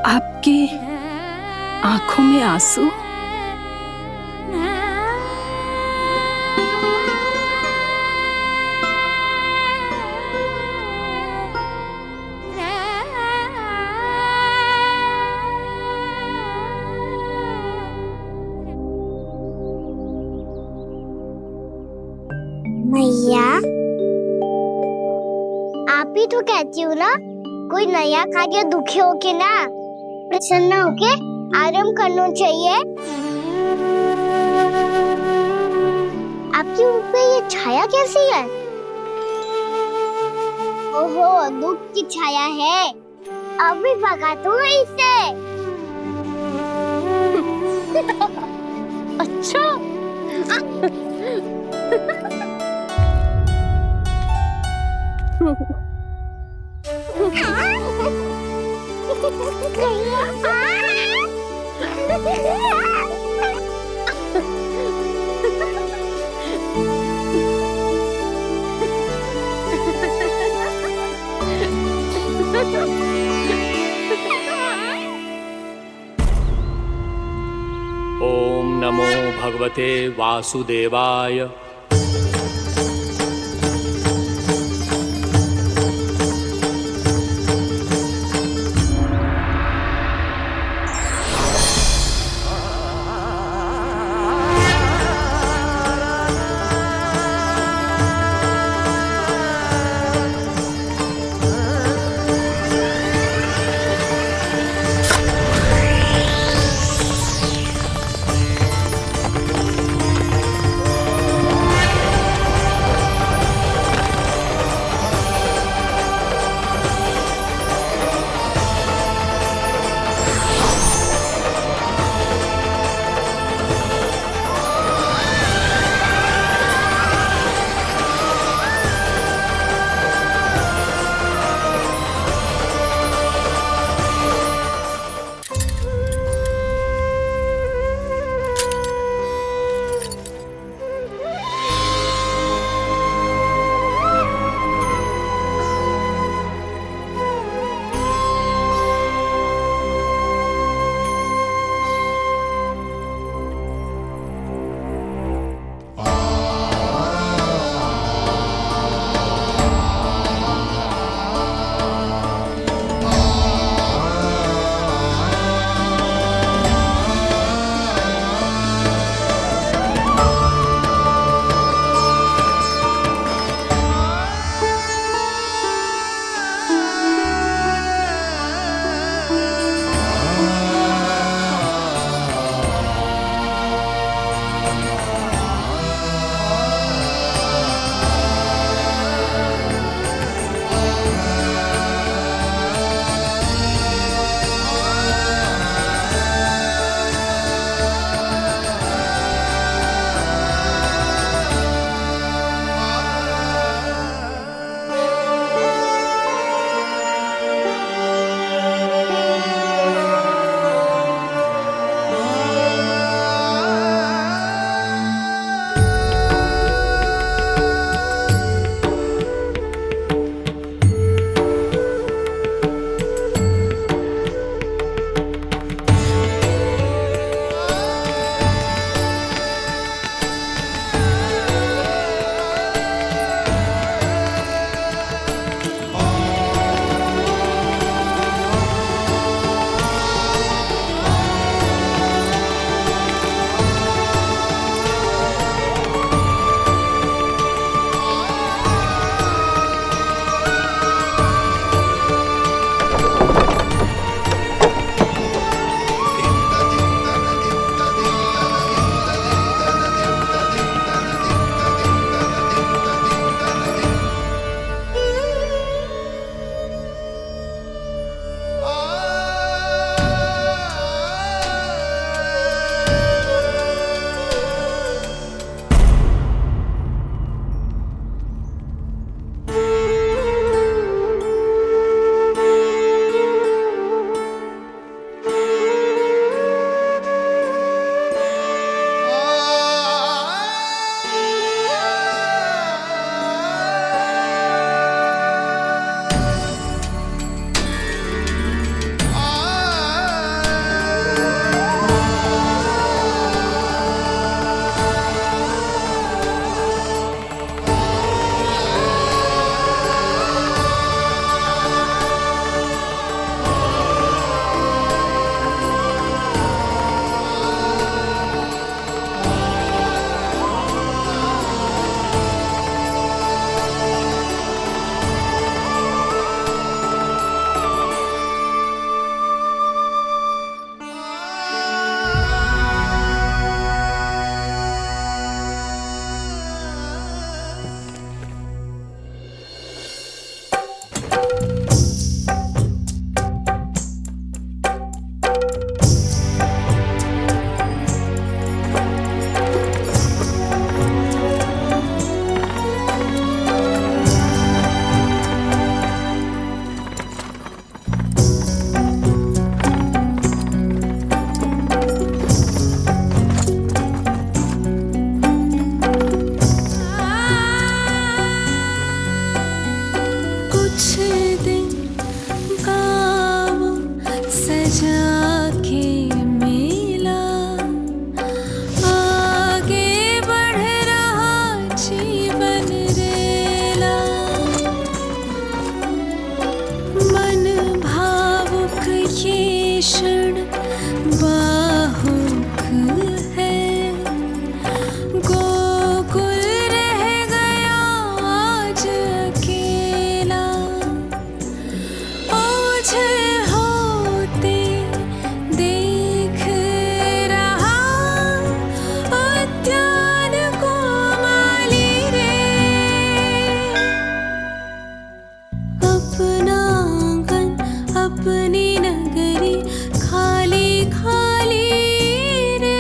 आपकी आंखों में आंसू? मैया आप ही तो कहती हो ना, कोई नया खा के दुखी होके ना प्रसन्न होके आराम करना चाहिए। आपके मुंह पे ये छाया कैसी है? ओहो, दुख की छाया है। अभी भगा दूं इसे। अच्छा। ओम नमो भगवते वासुदेवाय। भीषण बाहुक है, गोकुल रह गया आज अकेला, ओझल होते देख रहा उद्यान को माली रे। अपना आंगन अपनी नगरी खाली खाली रे।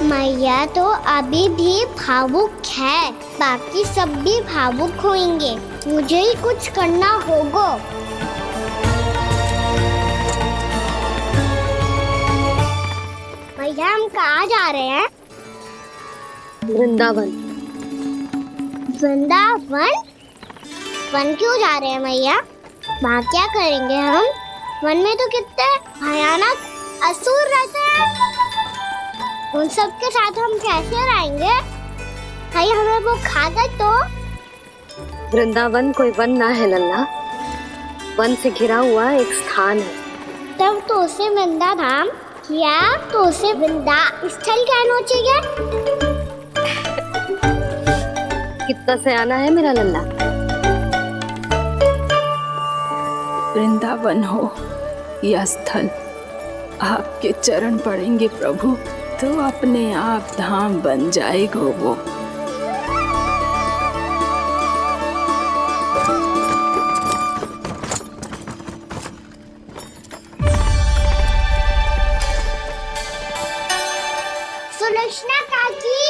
मैया तो अभी भी भावुक है, बाकी सब भी भावुक होंगे। मुझे ही कुछ करना होगा। मैया हम कहाँ जा रहे हैं? वृंदावन। वृंदावन? वन क्यों जा रहे हैं मैया? वहाँ क्या करेंगे हम? वन में तो कितने भयानक असुर रहते हैं। उन सब के साथ हम कैसे रहेंगे? कहीं हमें वो खा गए तो? वृंदावन कोई वन ना है लल्ला, वन से घिरा हुआ एक स्थान है। तब तो उसे वृंदा धाम या तो उसे वृंदा स्थल कहना चाहिए। कितना से आना है मेरा लल्ला। वृंदावन हो या स्थल, आपके चरण पड़ेंगे प्रभु तो अपने आप धाम बन जाएगा वो। सुलक्षणा काकी,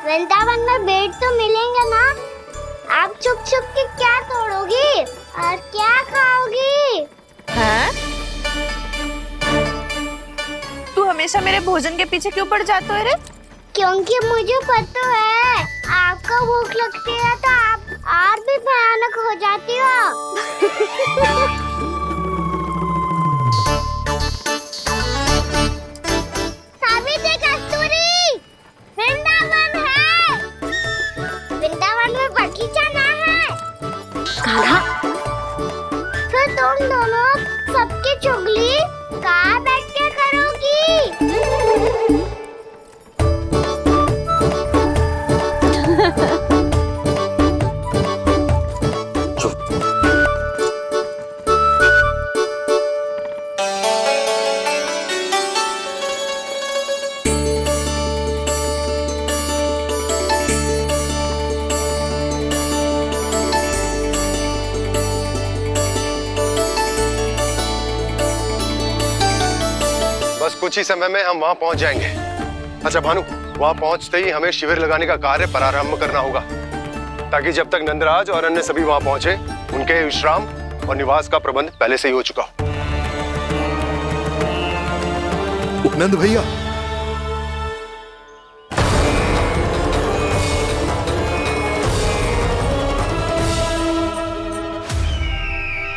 वृंदावन में बेट तो मिलेंगे ना? आप छुप छुप के क्या तोड़ोगी और क्या खाओगी? हाँ? तू हमेशा मेरे भोजन के पीछे क्यों पड़ जाते हो रे? क्योंकि मुझे पता है आपको भूख लगती है तो आप और भी भयानक हो जाती हो। सावित्री, कस्तूरी, वृंदावन है। वृंदावन में बगीचा ना है। कान्हा, फिर तुम दोनों सबकी चुगली कहाँ बैठ के करोगी? बस कुछ ही समय में हम वहां पहुंच जाएंगे। अच्छा भानु, वहां पहुंचते ही हमें शिविर लगाने का कार्य प्रारंभ करना होगा, ताकि जब तक नंदराज और अन्य सभी वहां पहुंचे उनके विश्राम और निवास का प्रबंध पहले से ही हो चुका हो। नंद भैया,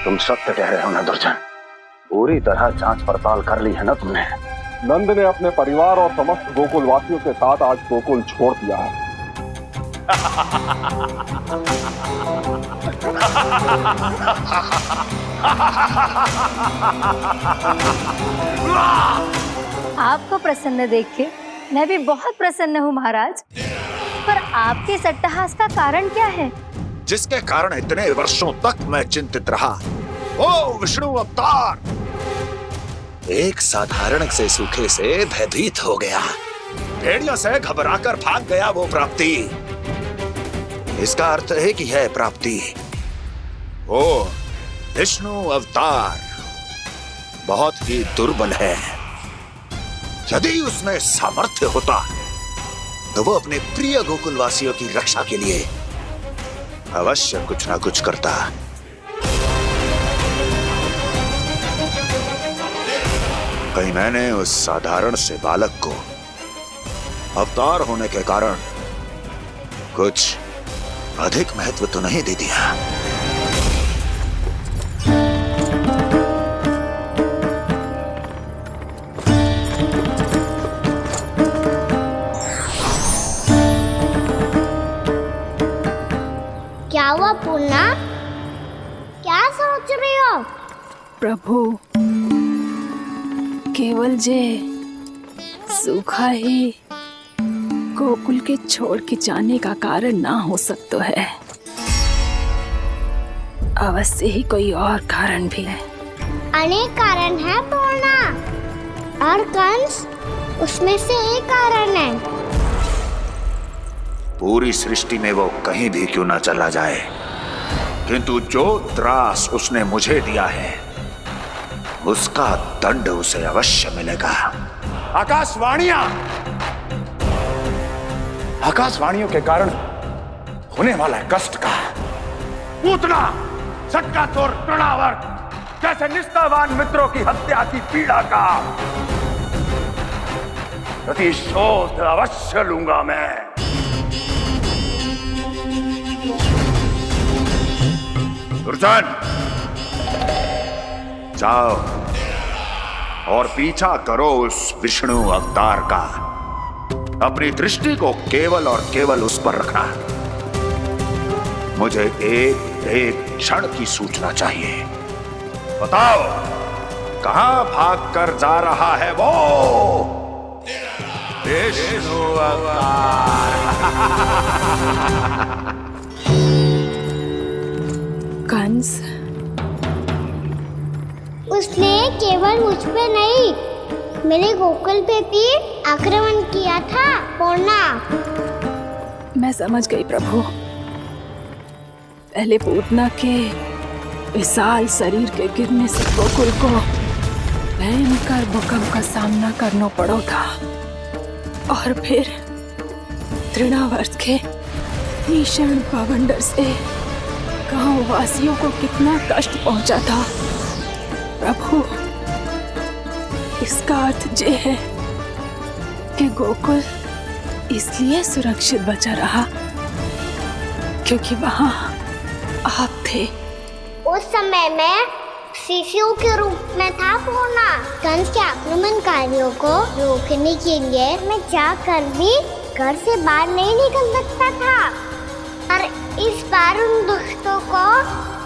तुम सत्य कह रहे हो ना दुर्जन, पूरी तरह जांच पड़ताल कर ली है ना तुमने? नंद ने अपने परिवार और समस्त गोकुल वासियों के साथ आज गोकुल छोड़ दिया है। आपको प्रसन्न देख के मैं भी बहुत प्रसन्न हूँ महाराज, पर आपके इस अट्टहास का कारण क्या है? जिसके कारण इतने वर्षों तक मैं चिंतित रहा, ओ विष्णु अवतार, एक साधारण से सूखे से भयभीत हो गया, भेड़ियों से घबराकर भाग गया वो प्राप्ति। इसका अर्थ है कि यह प्राप्ति ओ विष्णु अवतार बहुत ही दुर्बल है। यदि उसमें सामर्थ्य होता तो वो अपने प्रिय गोकुलवासियों की रक्षा के लिए अवश्य कुछ ना कुछ करता। कहीं मैंने उस साधारण से बालक को अवतार होने के कारण कुछ अधिक महत्व तो नहीं दे दिया। क्या हुआ पूर्णा? क्या सोच रही हो? प्रभु, केवल जे सूखा ही गोकुल के छोड़ के जाने का कारण ना हो सकता है, अवश्य ही कोई और कारण भी है। अनेक कारण है पूर्णा, और कंस उसमें से एक कारण है। पूरी सृष्टि में वो कहीं भी क्यों ना चला जाए, किंतु जो त्रास उसने मुझे दिया है उसका दंड उसे अवश्य मिलेगा। आकाशवाणियों के कारण होने वाला कष्ट का, पूतना, सटकासुर, तृणावर्त जैसे निष्ठावान मित्रों की हत्या की पीड़ा का प्रतिशोध अवश्य लूंगा मैं। दुर्जन, जाओ और पीछा करो उस विष्णु अवतार का। अपनी दृष्टि को केवल और केवल उस पर रखना। मुझे एक क्षण की सूचना चाहिए। बताओ, कहां भाग कर जा रहा है वो विष्णु अवतार? कंस, उसने केवल मुझ पे नहीं, मेरे गोकुल पे भी आक्रमण किया था पूर्णा। मैं समझ गई प्रभु। पहले पूतना के विशाल शरीर के गिरने से गोकुल को भयंकर भूकंप का सामना करना पड़ा था, और फिर तृणावर्त के भीषण पावंडर से गांव वासियों को कितना कष्ट पहुंचा था। प्रभु, इसका अर्थ ये है कि गोकुल इसलिए सुरक्षित बचा रहा क्योंकि वहां आप थे। उस समय मैं शिशु के रूप में था पूर्णा। कंस के आक्रमणकारियों को रोकने के लिए मैं जाकर भी घर से बाहर नहीं निकल सकता था, और इस बार उन दुष्टों को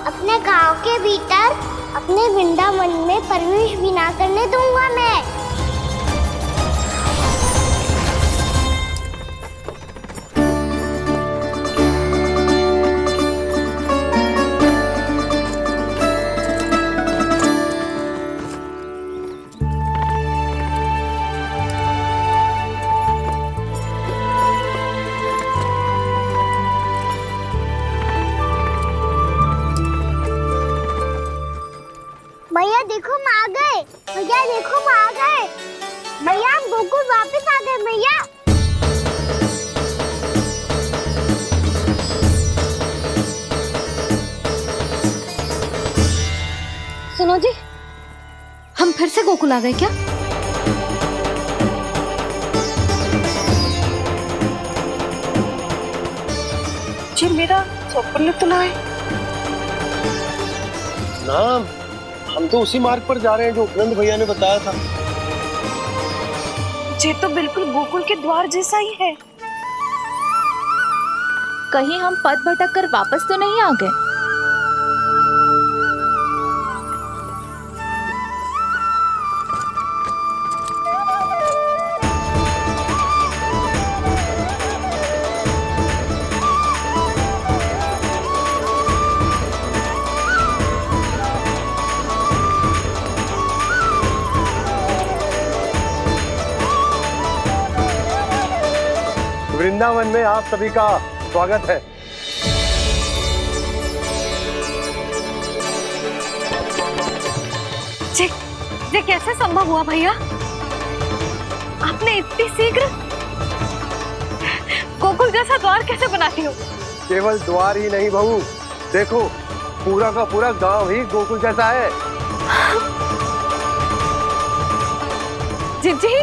अपने गांव के भीतर, अपने वृंदावन में प्रवेश भी ना करने दूंगा मैं। भैया देखो हम आ गए, भैया देखो हम आ गए, भैया हम गोकुल वापस आ गए भैया। सुनो जी, हम फिर से गोकुल आ गए क्या? जी मेरा स्वप्न तो ना है। ना, हम तो उसी मार्ग पर जा रहे हैं जो उपनंद भैया ने बताया था। ये तो बिल्कुल गोकुल के द्वार जैसा ही है। कहीं हम पथ भटक कर वापस तो नहीं आ गए? वृंदावन में आप सभी का स्वागत है। ये कैसे संभव हुआ भैया? आपने इतनी शीघ्र गोकुल जैसा द्वार कैसे बना दिया? केवल द्वार ही नहीं बहू, देखो पूरा का पूरा गांव ही गोकुल जैसा है। जिज्जी,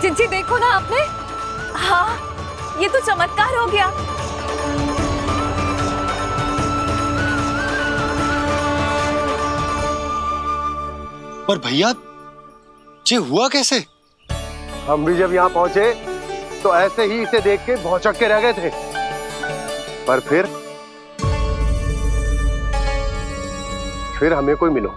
जिज्जी देखो ना आपने। हाँ, ये तो चमत्कार हो गया। पर भैया ये हुआ कैसे? हम भी जब यहाँ पहुंचे तो ऐसे ही इसे देख के भौचक के रह गए थे, पर फिर हमें कोई मिलो।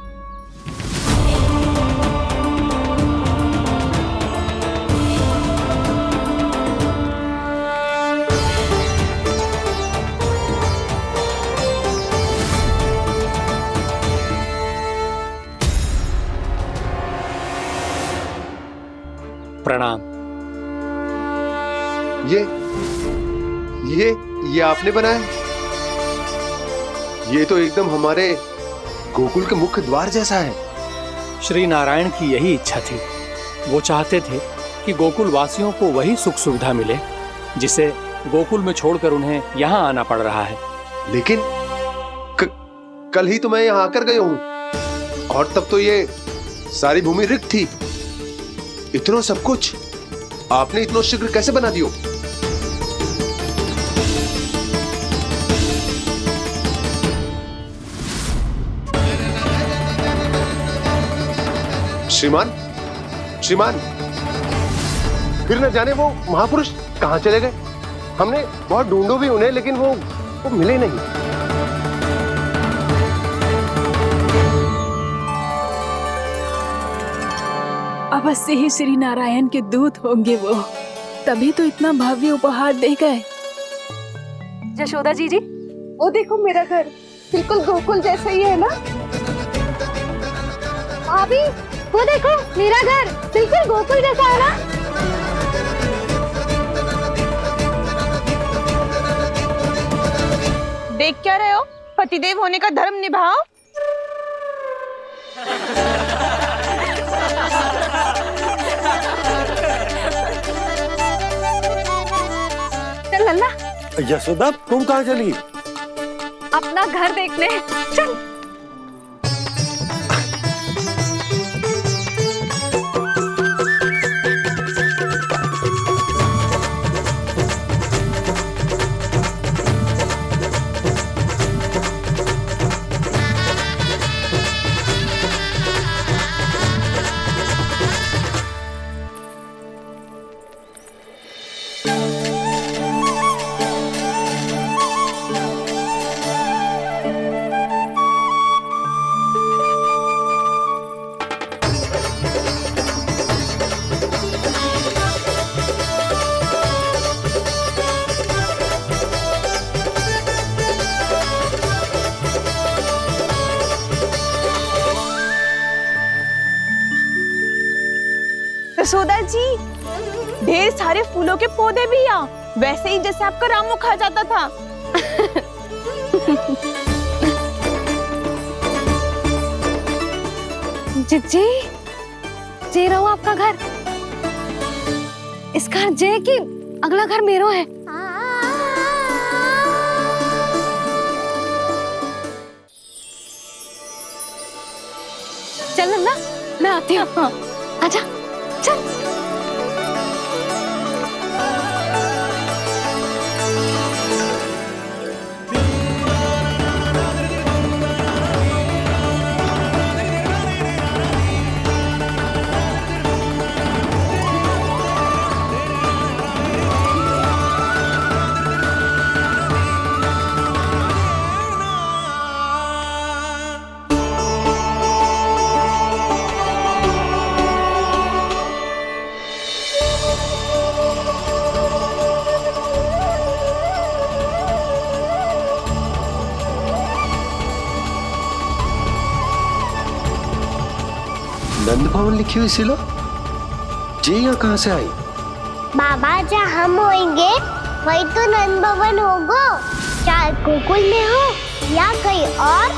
प्रणाम। ये आपने बनाया? ये तो एकदम हमारे गोकुल के मुख्य द्वार जैसा है। श्री नारायण की यही इच्छा थी। वो चाहते थे कि गोकुल वासियों को वही सुख सुविधा मिले जिसे गोकुल में छोड़कर उन्हें यहाँ आना पड़ रहा है। लेकिन कल ही तो मैं यहाँ आकर गया हूँ और तब तो ये सारी भूमि रिक्त थी। इतना सब कुछ आपने इतना शीघ्र कैसे बना दियो? श्रीमान, श्रीमान, फिर न जाने वो महापुरुष कहां चले गए। हमने बहुत ढूंढो भी उन्हें, लेकिन वो मिले नहीं। अवश्य ही श्री नारायण के दूत होंगे वो, तभी तो इतना भव्य उपहार दे गए। यशोदा जी, वो देखो मेरा घर बिल्कुल गोकुल जैसा ही है ना। भाभी, वो देखो मेरा घर बिल्कुल गोकुल जैसा है ना। देख क्या रहे हो? पतिदेव होने का धर्म निभाओ। चल लल्ला, यशोदा तुम कहाँ चली? अपना घर देखने। चल। यशोदा जी, ढेर सारे फूलों के पौधे भी यहाँ, वैसे ही जैसे आपका रामू खा जाता था। जिज्जी, जे रहो आपका घर। इस घर जे कि अगला घर मेरो है। चल नन्ना, मैं आती हूँ। हाँ, आजा, चल। नंद भवन लिखी हुई सिलो, जी यहाँ कहाँ से आई? बाबा जहाँ हम होंगे वही तो नंद भवन होगा, चाहे गोकुल में हो या कहीं और।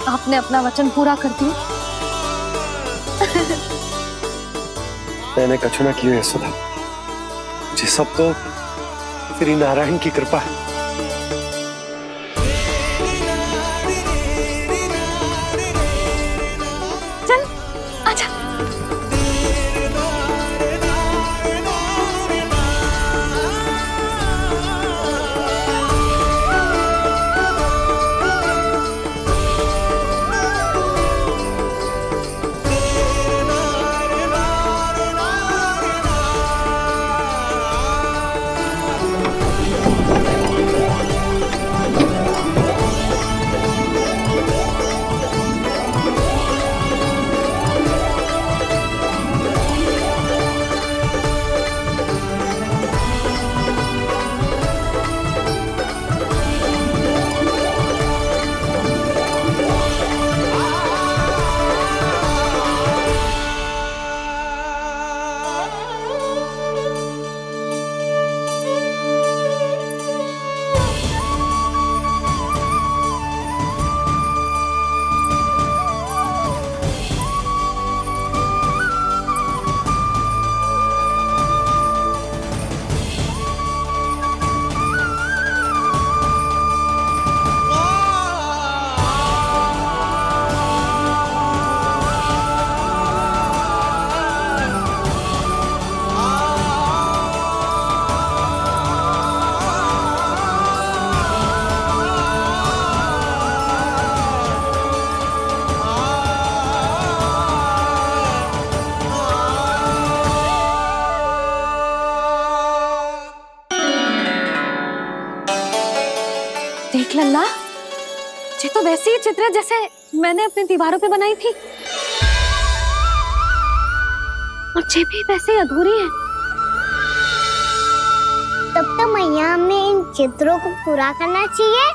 आपने अपना वचन पूरा कर दिया। मैंने कछु ना किया यशोदा, ये सब तो श्री नारायण की कृपा है। चल आजा। देख लल्ला, ये तो वैसी ही चित्र है जैसे मैंने अपनी दीवारों पे बनाई थी, और ये भी वैसे ही अधूरी है। तब तो मैया हमें इन चित्रों को पूरा करना चाहिए।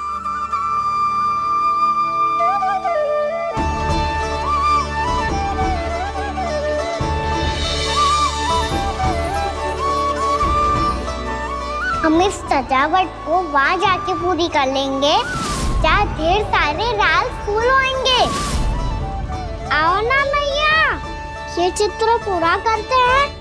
हम इस सजावट को वहाँ जाके पूरी कर लेंगे जहाँ ढेर सारे लाल फूल होंगे। आओ ना मैया, ये चित्र पूरा करते हैं।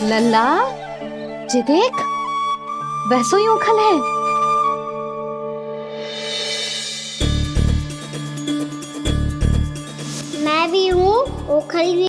लल्ला, ये देख, वैसो ही उखल है। मैं भी हूँ, उखल भी।